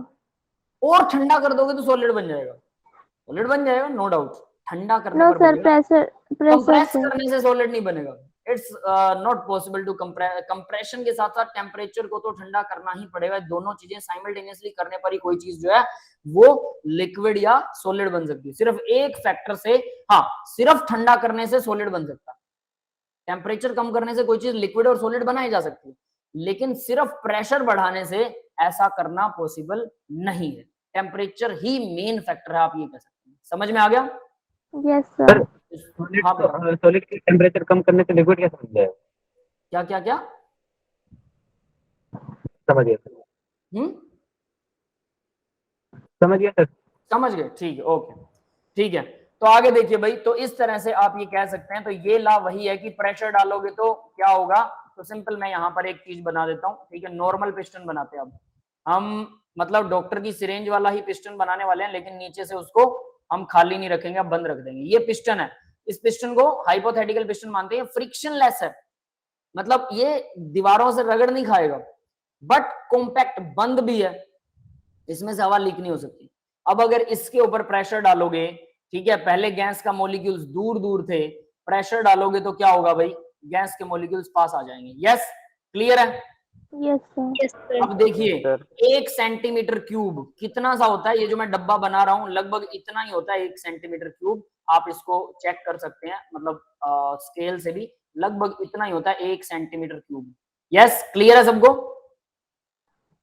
और ठंडा कर दोगे तो सॉलिड बन जाएगा, सॉलिड बन जाएगा नो डाउट, ठंडा करने नो पर सर, बनेगा। प्रेशर कंप्रेस से। करने से सॉलिड नहीं बनेगा, it's not possible to compression के साथ साथ टेम्परेचर को तो ठंडा करना ही पड़ेगा। दोनों चीजें साइमल्टेनियसली करने पर ही कोई चीज जो है वो लिक्विड या सॉलिड बन सकती है। सिर्फ एक फैक्टर से, हाँ सिर्फ ठंडा करने से सॉलिड बन सकता है, टेम्परेचर कम करने से कोई चीज लिक्विड और सॉलिड बनाई जा सकती है, लेकिन सिर्फ प्रेशर बढ़ाने से ऐसा करना पॉसिबल नहीं है। टेम्परेचर ही मेन फैक्टर है, आप ये कह सकते हैं। समझ में आ गया? Yes sir. हाँ बेटा। सॉलिड की टेम्परेचर कम करने से लिक्विड कैसे बन जाएगा? क्या क्या क्या? समझ गया सर। समझ गए, ठीक है, ओके ठीक है। तो आगे देखिए भाई, तो इस तरह से आप ये कह सकते हैं। तो ये ला वही है कि प्रेशर डालोगे तो क्या होगा। तो सिंपल मैं यहाँ पर एक चीज बना देता हूँ, ठीक है। नॉर्मल पिस्टन बनाते हैं अब हम, मतलब डॉक्टर की सिरेंज वाला ही पिस्टन बनाने वाले हैं, लेकिन नीचे से उसको हम खाली नहीं रखेंगे, अब बंद रख देंगे। ये पिस्टन है, इस पिस्टन को हाइपोथेटिकल पिस्टन मानते हैं। फ्रिक्शनलेस है, मतलब ये दीवारों से रगड़ नहीं खाएगा, बट कॉम्पैक्ट बंद भी है, इसमें से हवा लीक नहीं हो सकती। अब अगर इसके ऊपर प्रेशर डालोगे, ठीक है, पहले गैस का मॉलिक्यूल्स दूर दूर थे, प्रेशर डालोगे तो क्या होगा भाई, गैस के मॉलिक्यूल्स पास आ जाएंगे। यस, क्लियर है? Yes sir. अब देखिए 1 सेंटीमीटर क्यूब कितना सा होता है, ये जो मैं डब्बा बना रहा हूं लगभग इतना ही होता है 1 सेंटीमीटर क्यूब। आप इसको चेक कर सकते हैं, मतलब स्केल से भी लगभग इतना ही होता है 1 सेंटीमीटर क्यूब। यस, क्लियर है सबको?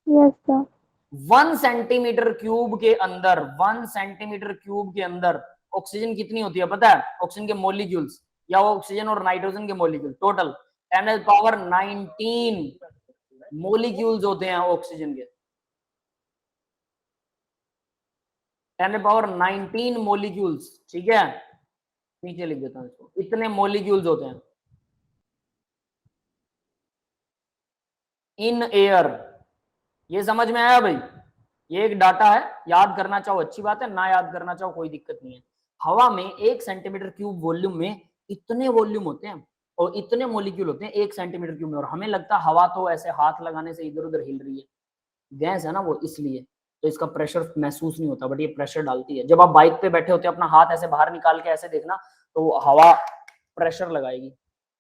Yes sir. 1 सेंटीमीटर क्यूब के अंदर, 1 सेंटीमीटर क्यूब के अंदर ऑक्सीजन कितनी होती है पता है? ऑक्सीजन के मॉलिक्यूल्स, या वो ऑक्सीजन और नाइट्रोजन के मॉलिक्यूल टोटल 10⁻⁹ मॉलिक्यूल्स होते हैं ऑक्सीजन के। 10⁻⁹ मॉलिक्यूल्स, ठीक है, नीचे लिख देता हूं इसको, इतने मॉलिक्यूल्स होते हैं इन एयर। ये समझ में आया भाई? ये एक डाटा है, याद करना चाहो अच्छी बात है, ना याद करना चाहो कोई दिक्कत नहीं है। हवा में 1 सेंटीमीटर क्यूब वॉल्यूम में इतने वॉल्यूम होते हैं और इतने मॉलिक्यूल होते हैं 1 सेंटीमीटर क्यूब में, और हमें लगता है हवा तो ऐसे हाथ लगाने से इधर उधर हिल रही है, गैस है ना वो, इसलिए तो इसका प्रेशर महसूस नहीं होता, बट ये प्रेशर डालती है। जब आप बाइक पे बैठे होते हैं, अपना हाथ ऐसे बाहर निकाल के ऐसे देखना, तो हवा प्रेशर लगाएगी,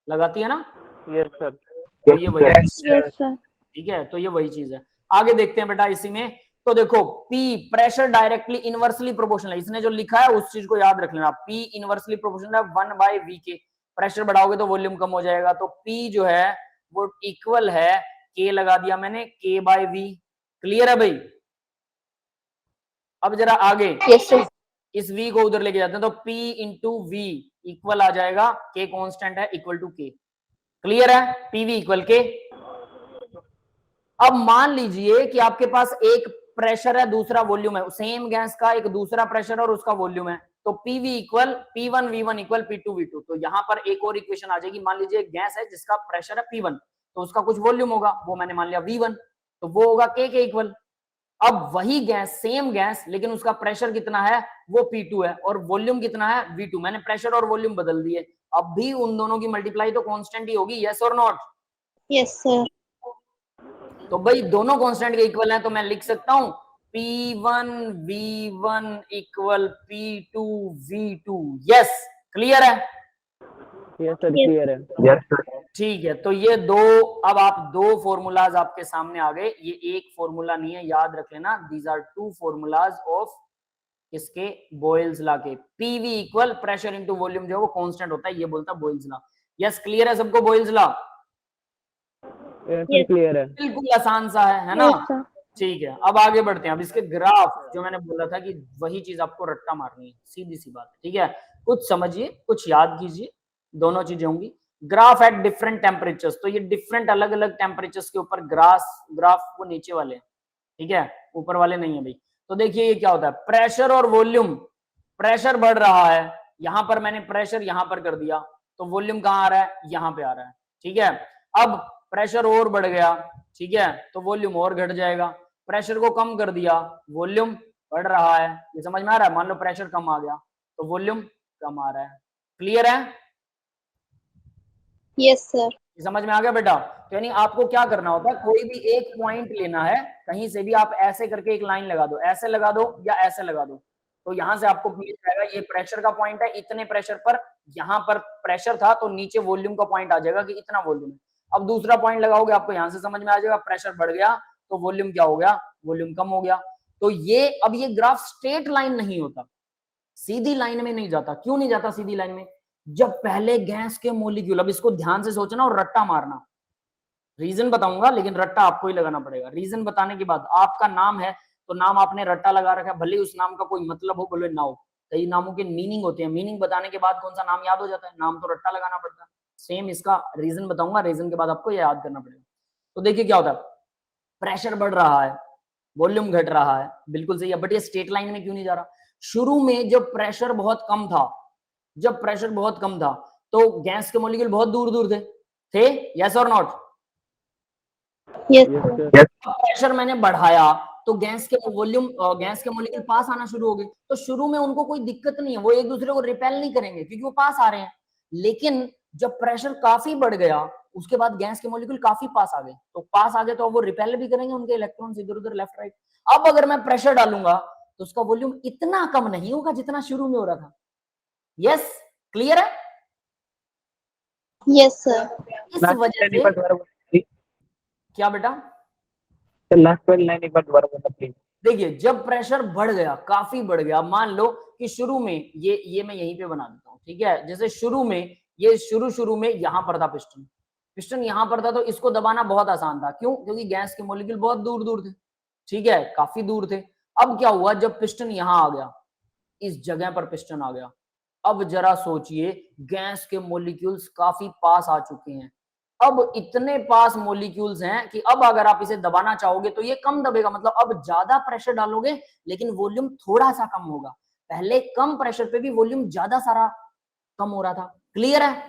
लगाती है ना? Yes sir. तो ये वही, यस सर। ठीक है, तो ये वही चीज है। आगे देखते हैं बेटा इसी में। तो देखो P pressure directly inversely proportional है, इसने जो लिखा है उस चीज को याद रख लेना। P इनवर्सली प्रोपोर्शनल है 1/V के। प्रेशर बढ़ाओगे तो वॉल्यूम कम हो जाएगा, तो P जो है वो इक्वल है, K लगा दिया मैंने, K/V। क्लियर है भाई? अब जरा आगे, यस सर। इस V को उधर लेके जाते हैं, तो P इंटू V इक्वल आ जाएगा, K कांस्टेंट है, इक्वल टू K। क्लियर है? PV equal K। अब मान लीजिए कि आपके पास एक प्रेशर है, दूसरा वॉल्यूम है, सेम गैस का एक दूसरा प्रेशर और उसका वॉल्यूम है, तो PV equal P1V1 equal P2V2। तो यहां पर एक और इक्वेशन आ जाएगी। मान लीजिए गैस है जिसका प्रेशर है P1, तो उसका कुछ वॉल्यूम होगा, वो मैंने मान लिया V1, तो वो होगा K के इक्वल। अब वही गैस, सेम गैस, लेकिन उसका प्रेशर कितना है, वो P2 है, और वॉल्यूम कितना है, V2। मैंने प्रेशर और वॉल्यूम बदल दिए, अब भी उन दोनों की मल्टीप्लाई तो कांस्टेंट ही होगी। यस और नॉट? Yes sir. तो भाई दोनों कांस्टेंट के इक्वल हैं, तो मैं लिख सकता हूं P1V1 equal P2V2। Yes, clear है? यस सर, क्लियर है। Yes sir. ठीक है, तो ये दो, अब आप दो फॉर्मूलाज आपके सामने आ गए। ये एक फॉर्मूला नहीं है, याद रख लेना, दीज आर 2 फॉर्मूलाज ऑफ किसके, बॉयल्स लॉ के। PV equal pressure into volume जो है वो कांस्टेंट होता है, ये बोलता है बॉयल्स लॉ। यस, क्लियर है सबको बॉयल्स लॉ? क्लियर है। बिल्कुल आसान सा है ना? ठीक है, अब आगे बढ़ते हैं। अब इसके ग्राफ, जो मैंने बोला था कि वही चीज आपको रट्टा मारनी है, सीधी सी बात है, ठीक है। कुछ समझिए, कुछ याद कीजिए, दोनों चीजें होंगी। ग्राफ एट डिफरेंट टेम्परेचर्स, तो ये डिफरेंट अलग अलग टेम्परेचर्स के ऊपर ग्राफ वो नीचे वाले हैं, ठीक है, ऊपर वाले नहीं है भाई। तो देखिए ये क्या होता है, प्रेशर और वॉल्यूम, प्रेशर बढ़ रहा है, यहां पर मैंने प्रेशर यहां पर कर दिया, तो वॉल्यूम कहां आ रहा है, यहां पे आ रहा है, ठीक है। अब प्रेशर और बढ़ गया, ठीक है, तो वॉल्यूम और घट जाएगा। प्रेशर को कम कर दिया, वॉल्यूम बढ़ रहा है। ये समझ में आ रहा है? मान लो प्रेशर कम आ गया तो वॉल्यूम कम आ रहा है। क्लियर है? Yes, sir. समझ में आ गया बेटा? तो यानी आपको क्या करना होता है, कोई भी एक पॉइंट लेना है, कहीं से भी आप ऐसे करके एक लाइन लगा दो, ऐसे लगा दो या ऐसे लगा दो, तो यहां से आपको मिल जाएगा ये प्रेशर का पॉइंट है, इतने प्रेशर पर यहां पर प्रेशर था तो नीचे वॉल्यूम का पॉइंट आ जाएगा कि इतना वॉल्यूम है। अब दूसरा पॉइंट लगाओगे, आपको यहां से समझ में आ जाएगा प्रेशर बढ़ गया तो वॉल्यूम क्या हो गया, वॉल्यूम कम हो गया। तो ये अब ये ग्राफ स्ट्रेट लाइन नहीं होता, सीधी लाइन में नहीं जाता। क्यों नहीं जाता सीधी लाइन में? जब पहले गैस के मॉलिक्यूल, अब इसको ध्यान से सोचना और रट्टा मारना, रीजन बताऊंगा लेकिन रट्टा आपको ही लगाना पड़ेगा। रीजन बताने के बाद, आपका नाम है तो नाम आपने रट्टा लगा रखा है, भले उस नाम का कोई मतलब हो भले ना हो, कई नामों के मीनिंग होते हैं, मीनिंग बताने के बाद कौन सा नाम याद हो जाता है, नाम तो रट्टा लगाना पड़ता है। सेम इसका रीजन बताऊंगा, रीजन के बाद आपको याद करना पड़ेगा। तो देखिए क्या होता है, प्रेशर बढ़ रहा है, वॉल्यूम घट रहा है, बिल्कुल सही है, बट ये स्ट्रेट लाइन में क्यों नहीं जा रहा? शुरू में जब प्रेशर बहुत कम था, जब प्रेशर बहुत कम था तो गैस के मॉलिक्यूल बहुत दूर दूर थे, यस और नॉट? Yes, sir. प्रेशर मैंने बढ़ाया तो गैस के वॉल्यूम, गैस के मॉलिक्यूल पास आना शुरू हो गए, तो शुरू में उनको कोई दिक्कत नहीं है, वो एक दूसरे को रिपेल नहीं करेंगे क्योंकि वो पास आ रहे हैं। लेकिन जब प्रेशर काफी बढ़ गया, उसके बाद गैस के मॉलिक्यूल काफी पास आ गए, तो पास आ गए तो अब वो रिपेल भी करेंगे, उनके इलेक्ट्रॉन्स इधर उधर लेफ्ट राइट। अब अगर मैं प्रेशर डालूंगा तो उसका वॉल्यूम इतना कम नहीं होगा जितना शुरू में हो रहा था। यस, क्लियर है? Yes, sir. इस वजह से क्या बेटा? लास्ट वाली लाइन एक बार दोबारा बोलना प्लीज। देखिए जब प्रेशर बढ़ गया, काफी बढ़ गया, मान लो कि शुरू में ये मैं यहीं पे बना देता हूँ, ठीक है, जैसे शुरू में ये शुरू में यहां पर था पिस्टन, पिस्टन यहां पर था तो इसको दबाना बहुत आसान था। क्यों? क्योंकि गैस के मॉलिक्यूल बहुत दूर दूर थे, ठीक है, काफी दूर थे। अब क्या हुआ, जब पिस्टन यहां आ गया, इस जगह पर पिस्टन आ गया, अब जरा सोचिए गैस के मॉलिक्यूल्स काफी पास आ चुके हैं। अब इतने पास मॉलिक्यूल्स हैं कि अब अगर आप इसे दबाना चाहोगे तो ये कम दबेगा, मतलब अब ज्यादा प्रेशर डालोगे लेकिन वॉल्यूम थोड़ा सा कम होगा। पहले कम प्रेशर पे भी वॉल्यूम ज्यादा सारा कम हो रहा था। क्लियर है?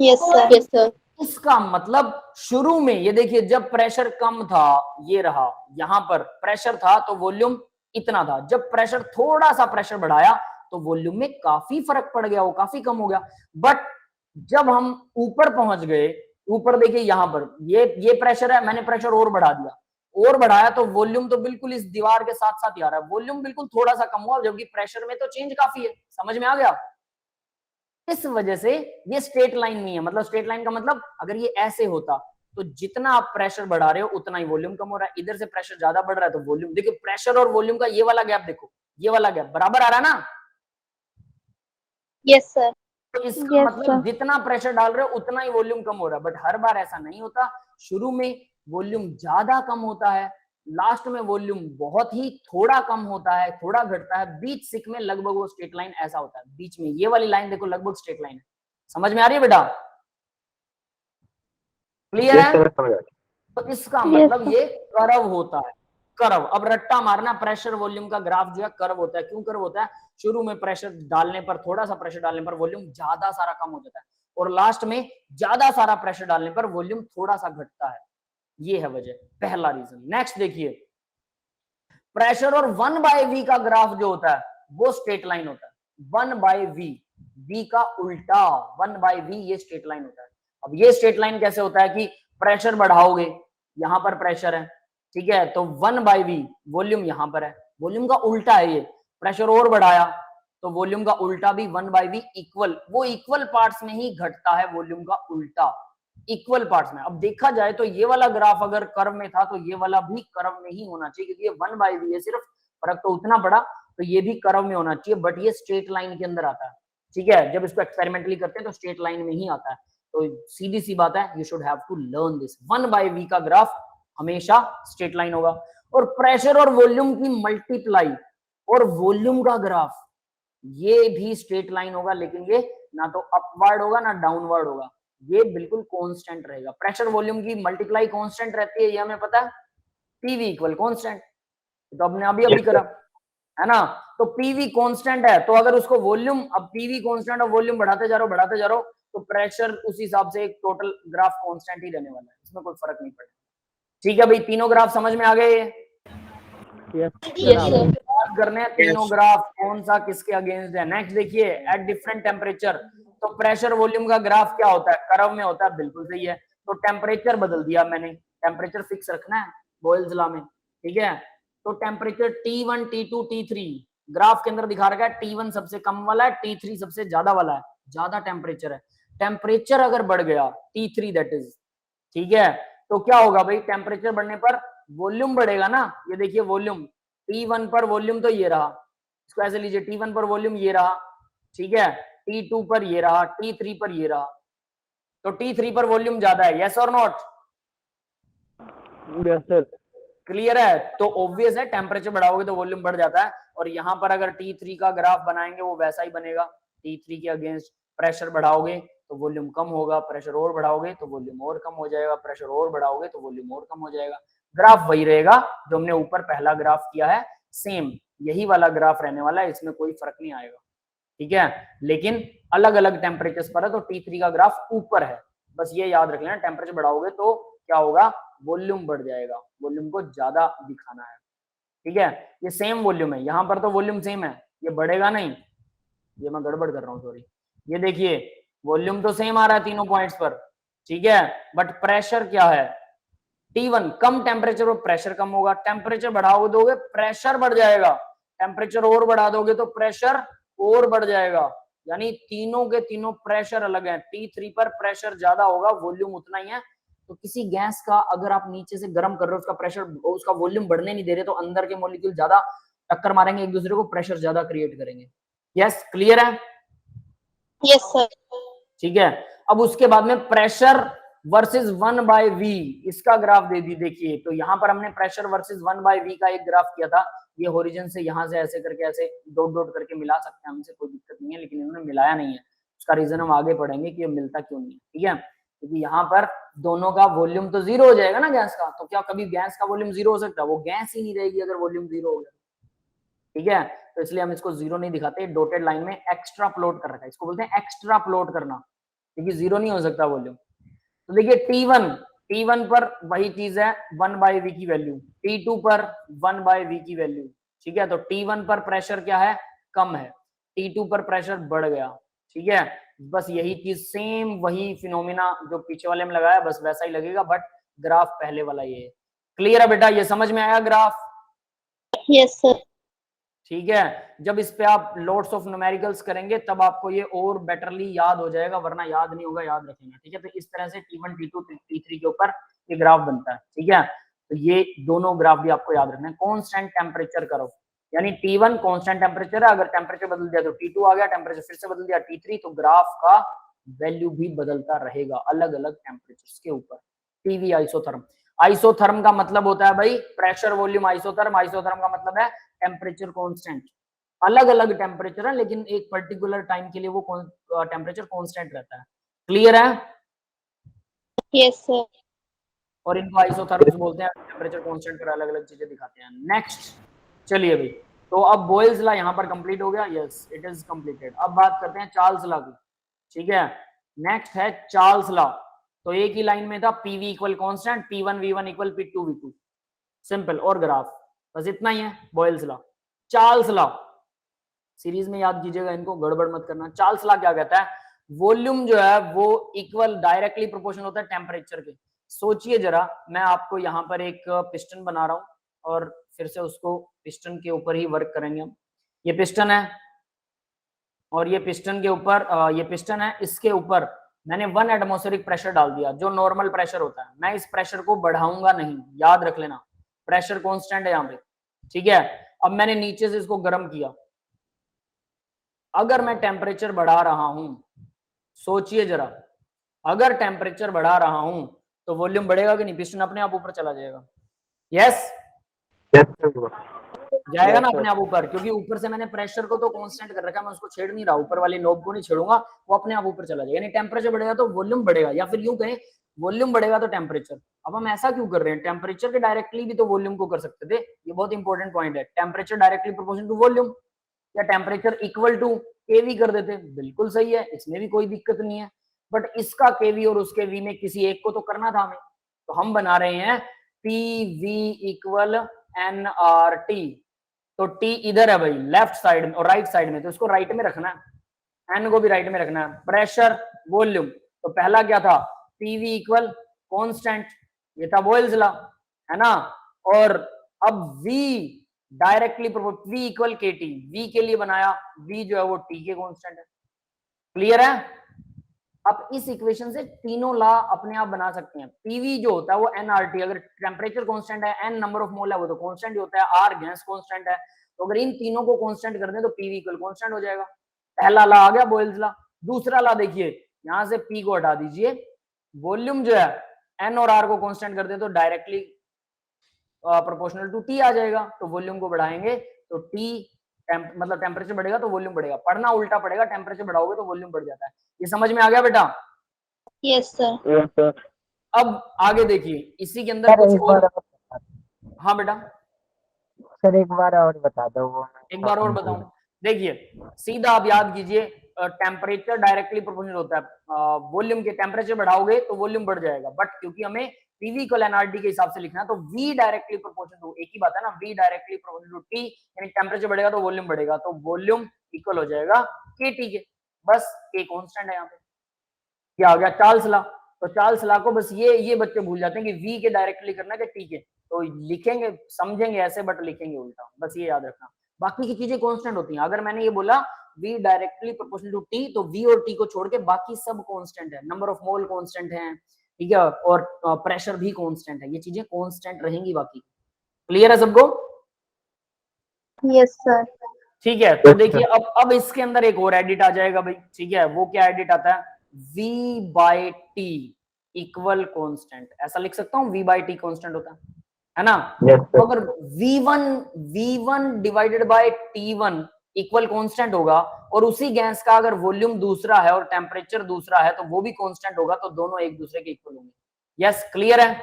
Yes, sir. Yes, sir. इसका मतलब शुरू में ये देखिए जब प्रेशर कम था, ये रहा, यहां पर प्रेशर था तो वॉल्यूम इतना था। जब प्रेशर थोड़ा सा प्रेशर बढ़ाया तो वॉल्यूम में काफी फर्क पड़ गया, वो काफी कम हो गया। बट जब हम ऊपर पहुंच गए, ऊपर देखिए यहां पर ये प्रेशर है, मैंने प्रेशर और बढ़ा दिया, और बढ़ाया तो वॉल्यूम तो बिल्कुल इस दीवार के साथ साथ ही आ रहा है, वॉल्यूम बिल्कुल थोड़ा सा कम हुआ, जबकि प्रेशर में तो चेंज काफी है। समझ में आ गया? इस वजह से ये स्ट्रेट लाइन नहीं है। मतलब स्ट्रेट लाइन का मतलब अगर ये ऐसे होता तो जितना आप प्रेशर बढ़ा रहे हो उतना ही वॉल्यूम कम हो रहा है, इधर से प्रेशर ज्यादा बढ़ रहा है तो वॉल्यूम, देखिए प्रेशर और वॉल्यूम का ये वाला गैप देखो, ये वाला गैप बराबर आ रहा है ना? Yes, sir. तो इसका Yes, मतलब sir. जितना प्रेशर डाल रहे हो उतना ही वॉल्यूम कम हो रहा है। बट हर बार ऐसा नहीं होता, शुरू में वॉल्यूम ज्यादा कम होता है, लास्ट में वॉल्यूम बहुत ही थोड़ा कम होता है, थोड़ा घटता है, बीच सिक में लगभग वो स्ट्रेट लाइन ऐसा होता है। बीच में ये वाली लाइन देखो लगभग स्ट्रेट लाइन है। समझ में आ रही है बेटा? क्लियर है? तो इसका मतलब ये कर्व होता है, कर्व। अब रट्टा मारना, प्रेशर वॉल्यूम का ग्राफ जो है कर्व होता है। क्यों कर्व होता है? शुरू में प्रेशर डालने पर, थोड़ा सा प्रेशर डालने पर वॉल्यूम ज्यादा सारा कम हो जाता है, और लास्ट में ज्यादा सारा प्रेशर डालने पर वॉल्यूम थोड़ा सा घटता है। ये है वजह, पहला रीजन। नेक्स्ट देखिए, प्रेशर और 1/v का ग्राफ जो होता है वो स्ट्रेट लाइन होता है। 1/v, v का उल्टा 1/v, ये स्ट्रेट लाइन होता है। अब ये स्ट्रेट लाइन कैसे होता है कि प्रेशर बढ़ाओगे, यहां पर प्रेशर है, ठीक है, तो 1/v वॉल्यूम यहां पर है, वॉल्यूम का उल्टा है ये। प्रेशर और बढ़ाया तो वॉल्यूम का उल्टा भी 1/v इक्वल, वो इक्वल पार्ट्स में ही घटता है वॉल्यूम का उल्टा, इक्वल पार्ट्स में। अब देखा जाए तो ये वाला ग्राफ अगर कर्व में था तो ये वाला भी कर्व में ही होना चाहिए, क्योंकि ये 1/v है, सिर्फ फर्क तो उतना पड़ा, तो ये भी कर्व में होना चाहिए, बट ये स्ट्रेट लाइन के अंदर आता है। ठीक है, जब इसको एक्सपेरिमेंटली करते हैं तो स्ट्रेट लाइन में ही आता है। तो सीधी सी बात है, you should have to learn this. 1/v का ग्राफ हमेशा स्ट्रेट लाइन होगा, और प्रेशर और वॉल्यूम की मल्टीप्लाई और वॉल्यूम का ग्राफ ये भी स्ट्रेट लाइन होगा, लेकिन ये ना तो अपवर्ड होगा ना डाउनवर्ड होगा, ये बिल्कुल कांस्टेंट रहेगा। प्रेशर वॉल्यूम की मल्टीप्लाई कांस्टेंट रहती है, ये हमें पता है, पीवी इक्वल कांस्टेंट, तो आपने अभी करा है ना। तो पीवी कांस्टेंट है, तो अगर उसको वॉल्यूम, अब पीवी कांस्टेंट और वॉल्यूम बढ़ाते जा रहे हो तो प्रेशर उस हिसाब से एक टोटल ग्राफ कांस्टेंट ही रहने वाला है, इसमें कोई फर्क नहीं पड़ेगा। ठीक है भाई, तीनों ग्राफ समझ में आ गए? बात करने हैं तीनों ग्राफ कौन सा किसके अगेंस्ट है। नेक्स्ट देखिए, एट डिफरेंट टेम्परेचर, तो प्रेशर वॉल्यूम का ग्राफ क्या होता है, कर्व में होता है, बिल्कुल सही है। तो टेम्परेचर बदल दिया मैंने, टेम्परेचर फिक्स रखना है बॉयल्स लॉ में, ठीक है। तो temperature T1 T2 T3 graph के अंदर दिखा रखा है, T1 सबसे कम वाला है, T3 सबसे ज्यादा वाला है, ज्यादा टेम्परेचर है। टेम्परेचर अगर बढ़ गया T3 दैट इज, ठीक है, तो क्या होगा भाई, टेम्परेचर बढ़ने पर वॉल्यूम बढ़ेगा ना। ये देखिए वॉल्यूम, T1 पर वॉल्यूम तो ये रहा, इसको ऐसे लीजिए, T1 पर वॉल्यूम ये रहा, ठीक है, T2 पर ये रहा, T3 पर ये रहा, तो T3 पर वॉल्यूम ज्यादा है, यस और नॉट? Yes sir. क्लियर है? तो ऑब्वियस है टेम्परेचर बढ़ाओगे तो वॉल्यूम बढ़ जाता है। और यहाँ पर अगर T3 का ग्राफ बनाएंगे वो वैसा ही बनेगा, T3 के अगेंस्ट प्रेशर बढ़ाओगे तो वॉल्यूम कम होगा, प्रेशर और बढ़ाओगे तो वॉल्यूम और कम हो जाएगा, प्रेशर और बढ़ाओगे तो वॉल्यूम और कम हो जाएगा। ग्राफ वही रहेगा जो हमने ऊपर पहला ग्राफ किया है, सेम यही वाला ग्राफ रहने वाला है, इसमें कोई फर्क नहीं आएगा, ठीक है। लेकिन अलग अलग टेम्परेचर पर है, तो T3 का ग्राफ ऊपर है, बस ये याद रख लेना। टेम्परेचर बढ़ाओगे तो क्या होगा, वॉल्यूम बढ़ जाएगा, वॉल्यूम को ज्यादा दिखाना है, ठीक है। ये सेम वॉल्यूम है, यहाँ पर तो वॉल्यूम सेम है, ये बढ़ेगा नहीं, ये मैं गड़बड़ कर रहा हूँ सॉरी। ये देखिए वॉल्यूम तो सेम आ रहा है तीनों पॉइंट्स पर, ठीक है, बट प्रेशर क्या है, T1 कम टेम्परेचर पर प्रेशर कम होगा, टेम्परेचर बढ़ाओ दोगे प्रेशर बढ़ जाएगा, टेम्परेचर और बढ़ा दोगे तो प्रेशर और बढ़ जाएगा, यानी तीनों के तीनों प्रेशर अलग है। T3 पर प्रेशर ज्यादा होगा, वॉल्यूम उतना ही है। तो किसी गैस का अगर आप नीचे से गर्म कर रहे हो, उसका प्रेशर, उसका वॉल्यूम बढ़ने नहीं दे रहे, तो अंदर के मॉलिक्यूल ज्यादा टक्कर मारेंगे एक दूसरे को, प्रेशर ज्यादा क्रिएट करेंगे। यस, क्लियर है? Yes sir. ठीक है। अब उसके बाद में प्रेशर वर्सेस 1/v, इसका ग्राफ दे दी। देखिए तो यहाँ पर हमने प्रेशर वर्सेस 1/v का एक ग्राफ किया था, ये ओरिजिन से यहाँ से ऐसे करके ऐसे डॉट डॉट करके मिला सकते हैं, हमसे कोई दिक्कत नहीं है, लेकिन इन्होंने मिलाया नहीं है, उसका रीजन हम आगे पढ़ेंगे कि ये मिलता क्यों नहीं है, ठीक है। क्योंकि यहाँ पर दोनों का वॉल्यूम तो जीरो हो जाएगा ना गैस का, तो क्या कभी गैस का वॉल्यूम जीरो हो सकता है? वो गैस ही नहीं रहेगी अगर वॉल्यूम जीरो हो गया, ठीक है। तो इसलिए हम इसको जीरो नहीं दिखाते, डॉटेड लाइन में एक्स्ट्रा प्लॉट कर रखा है, इसको बोलते हैं एक्स्ट्रा प्लॉट करना, क्योंकि जीरो नहीं हो सकता वॉल्यूम। तो देखिए T1 पर वही चीज है 1/v की वैल्यू, T2 पर 1/v की वैल्यू, ठीक है। तो T1 पर प्रेशर क्या है, कम है, T2 पर प्रेशर बढ़ गया, ठीक है। बस यही चीज सेम वही फिनोमिना जो पीछे वाले में लगाया, बस वैसा ही लगेगा, बट ग्राफ पहले वाला ये है। क्लियर है बेटा, ये समझ में आया ग्राफ? Yes sir. ठीक है। जब इस पे आप लोड्स ऑफ न्यूमेरिकल्स करेंगे तब आपको ये और बेटरली याद हो जाएगा, वरना याद नहीं होगा, याद रखेंगे, ठीक है। तो इस तरह से T1 T2 T3 के ऊपर ये ग्राफ बनता है, ठीक है। तो ये दोनों ग्राफ भी आपको याद रखना है। कांस्टेंट टेम्परेचर करो, यानी T1 कांस्टेंट टेम्परेचर है, अगर टेम्परेचर बदल दिया तो T2 आ गया, टेम्परेचर फिर से बदल दिया T3, तो ग्राफ का वैल्यू भी बदलता रहेगा अलग अलग टेम्परेचर के ऊपर। टीवी आइसोथर्म, आइसोथर्म का मतलब होता है भाई प्रेशर वॉल्यूम आइसोथर्म, आइसोथर्म का मतलब है टेम्परेचर कांस्टेंट। अलग अलग टेम्परेचर है, लेकिन एक पर्टिकुलर टाइम के लिए वो टेम्परेचर कांस्टेंट रहता है। क्लियर है? Yes sir. और इनको आइसोथर्म्स बोलते हैं, टेम्परेचर कांस्टेंट पर अलग अलग चीजें दिखाते हैं। नेक्स्ट चलिए भाई, तो अब बॉयल्स लॉ यहाँ पर कंप्लीट हो गया, यस इट इज कंप्लीटेड। अब बात करते हैं चार्ल्स लॉ की, ठीक है। नेक्स्ट है चार्ल्स लॉ। तो एक ही लाइन में था PV equal constant, P1 V1 equal P2 V2, simple, और ग्राफ, बस इतना ही है Boyle's law. Charles law series में याद कीजिएगा, इनको गड़बड़ मत करना। चार्ल्स लॉ क्या कहता है, वॉल्यूम जो है वो इक्वल डायरेक्टली प्रोपोर्शनल होता है टेम्परेचर के। सोचिए जरा, मैं आपको यहाँ पर एक पिस्टन बना रहा हूँ और फिर से उसको पिस्टन के ऊपर ही वर्क करेंगे हम। ये पिस्टन है और ये पिस्टन के ऊपर ये पिस्टन है, इसके ऊपर मैंने 1 एटमॉस्फेरिक प्रेशर डाल दिया, जो नॉर्मल प्रेशर होता है। मैं इस प्रेशर को बढ़ाऊंगा नहीं, याद रख लेना, प्रेशर कांस्टेंट है यहाँ पे, ठीक है। अब मैंने नीचे से इसको गर्म किया, अगर मैं टेम्परेचर बढ़ा रहा हूं, सोचिए जरा, अगर टेम्परेचर बढ़ा रहा हूं तो वॉल्यूम बढ़ेगा कि नहीं? पिस्टन अपने आप ऊपर चला जाएगा, यस जाएगा ना अपने आप ऊपर, क्योंकि ऊपर से मैंने प्रेशर को तो कांस्टेंट कर रखा है, मैं उसको छेड़ नहीं रहा, ऊपर वाली नोब को नहीं छेड़ूंगा, वो अपने आप ऊपर चला जाएगा। यानी टेम्परेचर बढ़ेगा तो वॉल्यूम बढ़ेगा, या फिर यूं कहें वॉल्यूम बढ़ेगा तो टेम्परेचर। अब हम ऐसा क्यों कर रहे हैं, टेम्परेचर के डायरेक्टली भी तो वॉल्यूम को कर सकते थे, ये बहुत इंपॉर्टेंट पॉइंट है। Temperature directly proportional to volume, या टेम्परेचर इक्वल टू KV कर देते, बिल्कुल सही है, इसमें भी कोई दिक्कत नहीं है। बट इसका केवी और उसके वी में किसी एक को तो करना था हमें, तो हम बना रहे हैं P V equal N R T. तो टी इधर है भाई लेफ्ट साइड में और राइट साइड में, तो इसको राइट में रखना है, एन को भी राइट में रखना है। प्रेशर वॉल्यूम, तो पहला क्या था, पीवी इक्वल कांस्टेंट, ये था बॉयल्स लॉ, है ना। और अब V डायरेक्टली V इक्वल के टी, V के लिए बनाया, V जो है वो T के कांस्टेंट है। क्लियर है। अब इस इक्वेशन से तीनों लॉ अपने आप बना सकते हैं। पीवी जो होता है वो एनआरटी, अगर टेम्परेचर कांस्टेंट है, एन नंबर ऑफ मोल है वो तो कांस्टेंट होता है, आर गैस कांस्टेंट है, तो अगर इन तीनों को कांस्टेंट कर दें तो पीवी इक्वल कांस्टेंट हो जाएगा। पहला लॉ आ गया बॉयल्स लॉ। दूसरा लॉ देखिए, यहां से पी को हटा दीजिए, वॉल्यूम जो है एन और आर को कांस्टेंट कर दे तो डायरेक्टली प्रोपोर्शनल टू टी आ जाएगा। तो वॉल्यूम को बढ़ाएंगे तो टी मतलब टेम्परेचर बढ़ेगा तो वॉल्यूम बढ़ेगा, पढ़ना उल्टा पड़ेगा, टेम्परेचर बढ़ाओगे तो वॉल्यूम बढ़ जाता है। ये समझ में आ गया बेटा? Yes, sir. Yes, sir. अब आगे देखिए, इसी के अंदर कुछ और। हाँ बेटा, सर एक बार और बता दो वो। एक बार और बताऊं, देखिए सीधा आप याद कीजिए, टेम्परेचर डायरेक्टली प्रोपोर्शनल होता है वॉल्यूम के, टेम्परेचर बढ़ाओगे तो वॉल्यूम बढ़ जाएगा, बट क्योंकि हमें पीवी इक्वल एनआरटी के हिसाब से लिखना है तो V डायरेक्टली प्रोपोर्शनल टू, एक ही बात है ना, V directly proportional to T, यानी टेम्परेचर बढ़ेगा तो वॉल्यूम बढ़ेगा, तो वॉल्यूम इक्वल हो जाएगा KT के, बस K कांस्टेंट है यहाँ पे। क्या आ गया, चार्ल्स लॉ। तो चार्ल्स लॉ को बस ये बच्चे भूल जाते हैं कि V के डायरेक्टली करना है कि T के, तो लिखेंगे समझेंगे ऐसे बट लिखेंगे उल्टा, बस ये याद रखना। बाकी की चीजें कांस्टेंट होती हैं। अगर मैंने ये बोला V directly proportional to T, तो V और T को छोड़ के बाकी सब कांस्टेंट है, नंबर ऑफ मोल कांस्टेंट है, ठीक है, और प्रेशर भी कांस्टेंट है, ये चीजें कांस्टेंट रहेंगी बाकी। क्लियर है सबको? Yes, sir. ठीक है, तो देखिए अब इसके अंदर एक और एडिट आ जाएगा भाई, ठीक है, वो क्या एडिट आता है, V by T equal constant, ऐसा लिख सकता हूँ, V बाई टी कांस्टेंट होता है ना। तो अगर V1 divided by T1 equal constant होगा और उसी गैस का अगर वॉल्यूम दूसरा है और टेम्परेचर दूसरा है तो वो भी कांस्टेंट होगा, तो दोनों एक दूसरे के इक्वल होंगे। यस, क्लियर है?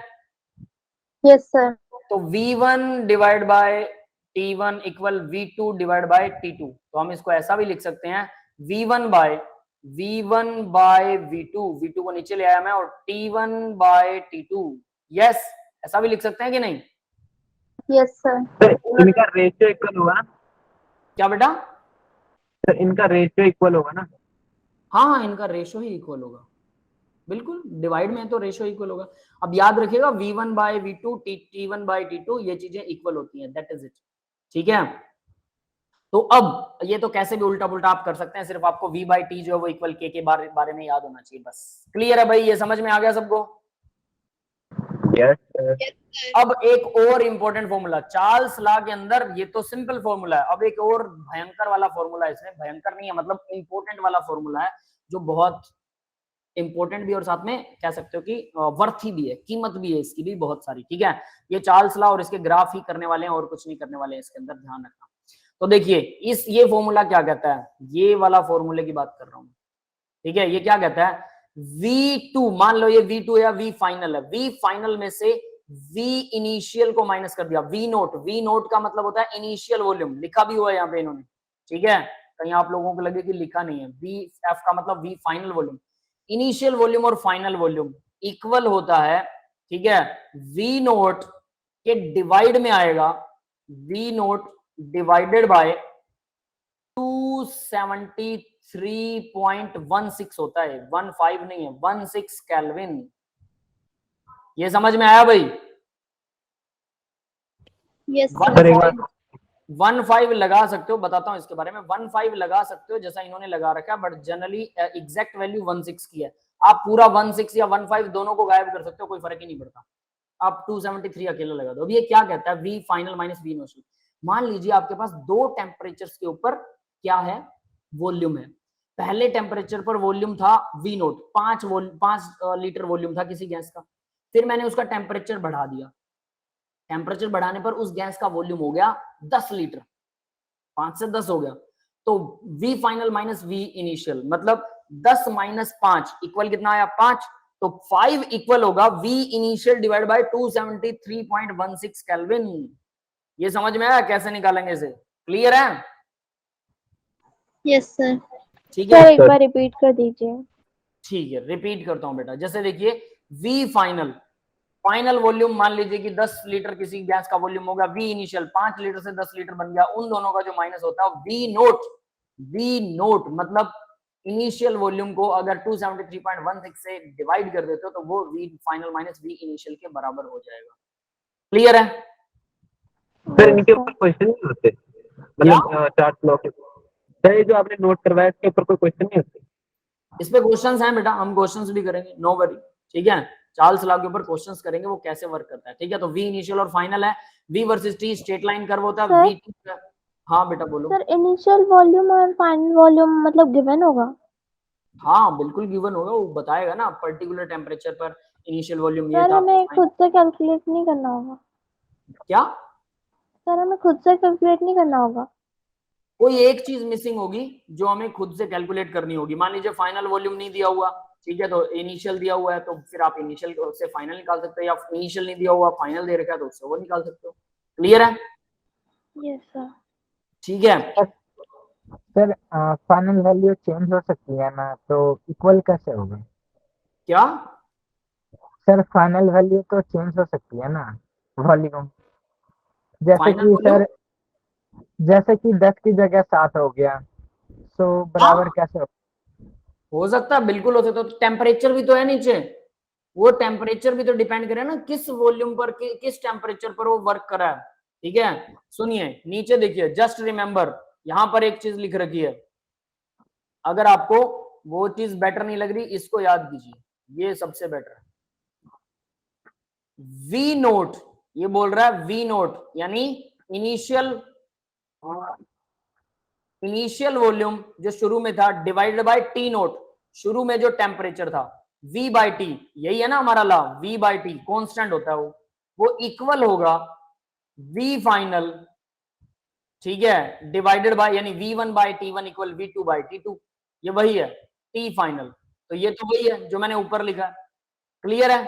Yes, sir. तो V1 divide by T1 equal V2 divide by T2, तो हम इसको ऐसा भी लिख सकते हैं, V1 बाय V2, V2 को नीचे ले आया मैं, और T1 बाय T2। यस, ऐसा भी लिख सकते हैं कि नहीं? Yes, sir. सर इनका रेशियो इक्वल होगा ना? क्या बेटा? सर इनका रेशियो इक्वल होगा ना? हाँ, इनका रेशियो ही इक्वल होगा, बिल्कुल, डिवाइड में तो रेशियो इक्वल होगा। अब याद रखिएगा V1 bye V2, T1 bye T2, ये चीजें इक्वल होती हैं, दैट इज इट, ठीक है। तो अब ये तो कैसे भी उल्टा पुल्टा आप कर सकते हैं, सिर्फ आपको V बाई टी जो है वो इक्वल K के बारे में याद होना चाहिए, बस। क्लियर है भाई? ये समझ में आ गया सबको? यस। अब एक और इंपॉर्टेंट फॉर्मूला चार्ल्स लॉ के अंदर, ये तो सिंपल फॉर्मूला है, अब एक और भयंकर वाला फॉर्मूला है, इसमें भयंकर नहीं है, मतलब इंपॉर्टेंट वाला फॉर्मूला है, जो बहुत इंपॉर्टेंट भी और साथ में कह सकते हो कि वर्थी भी है, कीमत भी है इसकी भी बहुत सारी, ठीक है। ये चार्ल्स लॉ और इसके ग्राफ ही करने वाले हैं और कुछ नहीं करने वाले हैं इसके अंदर, ध्यान रखना। तो देखिए ये फॉर्मूला क्या कहता है, ये वाला फॉर्मूले की बात कर रहा हूं, ठीक है। ये क्या कहता है, V2, मान लो ये V2 या V फाइनल है, V फाइनल में से V इनिशियल को माइनस कर दिया, V नोट का मतलब होता है इनिशियल वॉल्यूम, लिखा भी हुआ है यहाँ पे इन्होंने, ठीक है, कहीं आप लोगों को लगे कि लिखा नहीं है, VF का मतलब V final volume, initial volume और फाइनल वॉल्यूम इक्वल होता है, ठीक है, V नोट के डिवाइड में आएगा, V नोट डिवाइडेड बाय 273.16 होता है, 15 नहीं है, 16 केल्विन। ये समझ में आया भाई? Yes, sir. 15 लगा सकते हो, बताता हूं इसके बारे में, 15 लगा सकते हो जैसा इन्होंने लगा रखा है, बट जनरली एग्जैक्ट वैल्यू 16 की है। आप पूरा 16 या 15 दोनों को गायब कर सकते हो, कोई फर्क ही नहीं पड़ता, आप 273 अकेला लगा दो। अब ये क्या कहता है, V final minus V initial. मान लीजिए आपके पास दो टेम्परेचर्स के ऊपर क्या है, वॉल्यूम है। पहले टेम्परेचर पर वॉल्यूम था V नोट, 5 लीटर वॉल्यूम था किसी गैस का, फिर मैंने उसका टेम्परेचर बढ़ा दिया, टेम्परेचर बढ़ाने पर उस गैस का वॉल्यूम हो गया 10 लीटर, 5 से 10 हो गया, तो V final minus V initial मतलब 10 माइनस 5 इक्वल कितना आया, 5, तो 5 इक्वल होगा V initial divide by 273.16 kelvin. ये समझ में आया कैसे निकालेंगे इसे? क्लियर है? Yes, sir. ठीक सर है, एक बार रिपीट कर दीजिए। ठीक है, रिपीट करता हूं बेटा। जैसे देखिए वी फाइनल, फाइनल वॉल्यूम मान लीजिए कि 10 लीटर किसी गैस का वॉल्यूम होगा, वी इनिशियल 5 लीटर से 10 लीटर बन गया, उन दोनों का जो माइनस होता है वी नोट। वी नोट मतलब इनिशियल वॉल्यूम को अगर 273.16 से डिवाइड कर देते हो तो वो V final minus V initial के बराबर हो जाएगा। क्लियर है? सर इनके ऊपर क्वेश्चन नहीं होते, मतलब चार्ट ब्लॉक सर ये जो आपने नोट करवाया इसके ऊपर कोई क्वेश्चन नहीं होते? इस पे क्वेश्चंस हैं बेटा, हम क्वेश्चंस भी करेंगे, नो वरी। ठीक है, चार्ल्स लॉ के ऊपर क्वेश्चंस करेंगे, वो कैसे वर्क करता है। ठीक है, तो वी इनिशियल और फाइनल है, V versus T straight line curve होता है, सर? We T. हाँ बेटा बोलो। सर इनिशियल वॉल्यूम और फाइनल वॉल्यूम मतलब गिवन होगा? हाँ बिल्कुल गिवन होगा, वो बताएगा ना पर्टिकुलर टेम्परेचर पर इनिशियल वॉल्यूम ये सर था। हमें खुद से कैलकुलेट नहीं करना होगा? क्या? सर हमें खुद से कैलकुलेट नहीं करना होगा? कोई एक चीज मिसिंग होगी जो हमें खुद से कैलकुलेट करनी होगी। मान लीजिए फाइनल वॉल्यूम नहीं दिया हुआ, ठीक है, तो इनिशियल दिया हुआ है तो फिर आप इनिशियल से फाइनल निकाल सकते हो, या इनिशियल नहीं दिया हुआ फाइनल दे रखा है तो उससे वो निकाल सकते हो। क्लियर है? Yes sir. ठीक है, सर फाइनल वैल्यू चेंज हो सकती है ना, तो इक्वल कैसे होगा? क्या? सर फाइनल वैल्यू तो चेंज हो सकती है ना वॉल्यूम, जैसे फाइनल कि वॉल्यूम सर जैसे कि 10 की जगह 7 हो गया, तो बराबर कैसे हो सकता है, बिल्कुल हो सकता है। तो टेम्परेचर भी तो है नीचे, वो टेम्परेचर भी तो डिपेंड करे ना किस वॉल्यूम पर किस टेम्परेचर पर वो वर्क कर रहा है। ठीक है, सुनिए नीचे देखिए, जस्ट रिमेंबर यहां पर एक चीज लिख रखी है, अगर आपको वो चीज बेटर नहीं लग रही इसको याद कीजिए, ये सबसे बेटर है। वी नोट, ये बोल रहा है वी नोट यानी इनिशियल वॉल्यूम जो शुरू में था डिवाइडेड बाय टी नोट, शुरू में जो टेम्परेचर था, v बाई टी, यही है ना हमारा law, v by T constant होता है वो इक्वल होगा v फाइनल, ठीक है, डिवाइडेड बाय यानी v1 by t1 equal v2 by t2, ये वही है t फाइनल। तो ये तो वही है जो मैंने ऊपर लिखा। क्लियर है?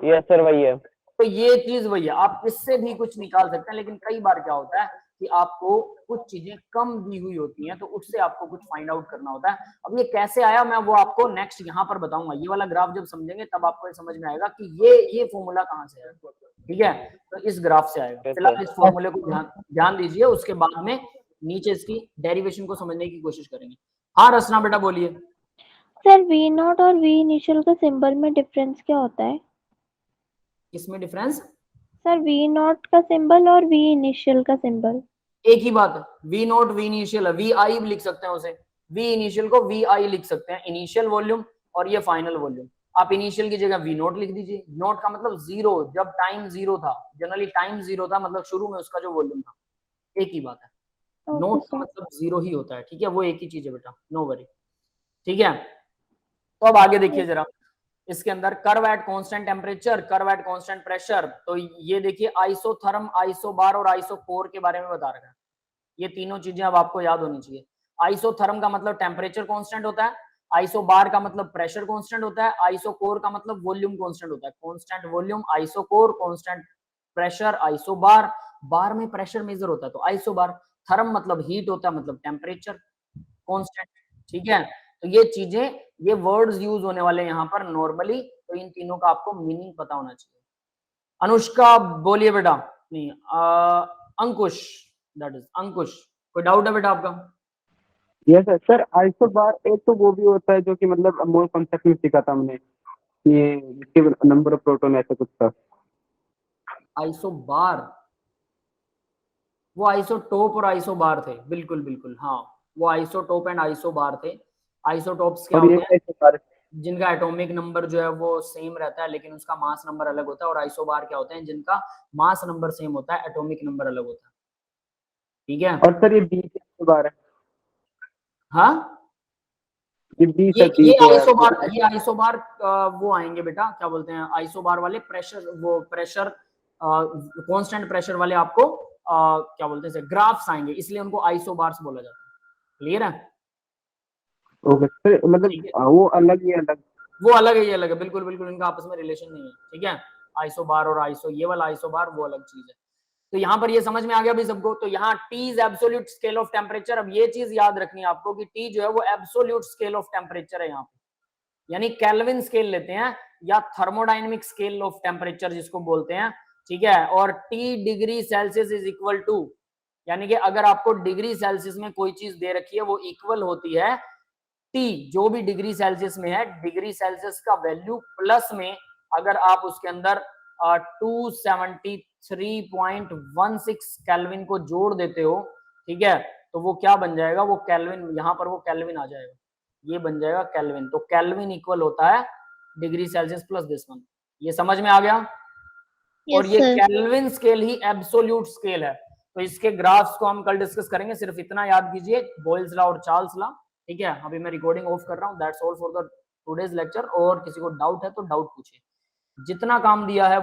यस सर वही है। तो ये चीज वही है, आप इससे भी कुछ निकाल सकते हैं, लेकिन कई बार क्या होता है कि आपको कुछ चीजें कम दी हुई होती हैं तो उससे आपको कुछ फाइंड आउट करना होता है। अब ये कैसे आया मैं वो आपको नेक्स्ट यहाँ पर बताऊंगा, ये वाला ग्राफ जब समझेंगे तब आपको ये समझ में आएगा कि ये फॉर्मूला कहाँ से है। ठीक है, तो इस ग्राफ से आएगा। फिलहाल इस फॉर्मूले को ध्यान दीजिए, उसके बाद में नीचे इसकी डेरिवेशन को समझने की कोशिश करेंगे। हाँ रचना बेटा बोलिए। सर वी नॉट और वी इनिशियल का सिंबल में डिफरेंस क्या होता है? इसमें डिफरेंस? सर वी नॉट का सिंबल और वी इनिशियल का सिंबल एक ही बात है, वी नोट वी इनिशियल है, वी आई लिख सकते हैं उसे, वी इनिशियल को वी आई लिख सकते हैं, इनिशियल वॉल्यूम और ये फाइनल वॉल्यूम। आप इनिशियल की जगह वी नोट लिख दीजिए, नोट का मतलब जीरो, जब टाइम जीरो था, जनरली टाइम जीरो था मतलब शुरू में उसका जो वॉल्यूम था, एक ही बात है। नोट का मतलब जीरो ही होता है, ठीक है, वो एक ही चीज है बेटा, नो वरी। ठीक है, तो अब आगे देखिए जरा, इसके अंदर curve at constant temperature, curve at constant pressure. तो ये देखिए आइसोथर्म, आइसोबार और आइसोकोर के बारे में बता रखा है। ये तीनों चीजें अब आपको याद होनी चाहिए। आइसोथर्म का मतलब टेम्परेचर कांस्टेंट होता है, आइसोबार का मतलब प्रेशर कांस्टेंट होता है, आइसोकोर का मतलब वॉल्यूम कांस्टेंट होता है। Constant volume isochore, constant pressure isobar, bar में प्रेशर मेजर होता है तो आइसोबार, थर्म मतलब हीट होता है मतलब टेम्परेचर कांस्टेंट। ठीक है, तो ये चीजें, ये वर्ड्स यूज होने वाले यहाँ पर नॉर्मली, तो इन तीनों का आपको मीनिंग पता होना चाहिए। अनुष्का बोलिए बेटा, नहीं अंकुश, दैट इज अंकुश, कोई डाउट है बेटा आपका? Yes sir. सर आइसोबार एक तो वो भी होता है जो कि मतलब मोल कॉन्सेप्ट में सीखा था हमने, ये जिसके नंबर ऑफ प्रोटॉन ऐसा कुछ था। आइसोबार, वो आइसोटोप और आइसोबार थे, बिल्कुल बिल्कुल, हाँ वो आइसोटोप एंड आइसोबार थे। आइसोटोप्स क्या और ये होते हैं? आइसोबार जिनका एटॉमिक नंबर जो है वो सेम रहता है लेकिन उसका मास नंबर अलग होता है। और आइसोबार क्या होते हैं? जिनका मास नंबर सेम होता है, एटॉमिक नंबर अलग होता है। ठीक है, और सर ये बी आइसोबार है, हाँ ये बी सर बी ये जो है आइसोबार, ये आइसोबार वो आएंगे बेटा, क्या बोलते हैं, आइसोबार वाले प्रेशर, वो प्रेशर कांस्टेंट प्रेशर वाले आपको क्या बोलते हैं ग्राफ्स आएंगे, इसलिए उनको आइसोबार्स बोला जाता है। क्लियर है? ओके सर, मतलब वो अलग ही अलग। वो अलग है, ये अलग है, बिल्कुल बिल्कुल, इनका आपस में रिलेशन नहीं है। ठीक है, आइसोबार और आइसो, ये वाला आइसोबार वो अलग चीज है। तो यहाँ पर ये समझ में आ गया भी सबको। तो यहाँ T is absolute scale of temperature. अब ये चीज याद रखनी है आपको कि T जो है वो एब्सोल्यूट स्केल ऑफ टेम्परेचर है यहाँ पे। यानी केल्विन स्केल लेते हैं या थर्मोडाइनमिक स्केल ऑफ टेम्परेचर जिसको बोलते हैं, ठीक है। और T degree Celsius is equal to, यानी कि अगर आपको डिग्री सेल्सियस में कोई चीज दे रखी है वो इक्वल होती है T, जो भी डिग्री सेल्सियस में है, डिग्री सेल्सियस का वैल्यू प्लस में अगर आप उसके अंदर 273.16 केल्विन को जोड़ देते हो, ठीक है, तो वो क्या बन जाएगा, वो केल्विन, यहां पर वो केल्विन आ जाएगा, ये बन जाएगा केल्विन। तो केल्विन इक्वल होता है degree Celsius plus this one. ये समझ में आ गया? और ये केल्विन स्केल ही एब्सोल्यूट स्केल है। तो इसके ग्राफ्स को हम कल डिस्कस करेंगे, सिर्फ इतना याद कीजिए, बॉयल्स लॉ और चार्ल्स लॉ, ठीक है। अभी मैं रिकॉर्डिंग ऑफ कर रहा हूँ। That's all for the today's lecture. और किसी को डाउट है तो डाउट पूछिए, जितना काम दिया है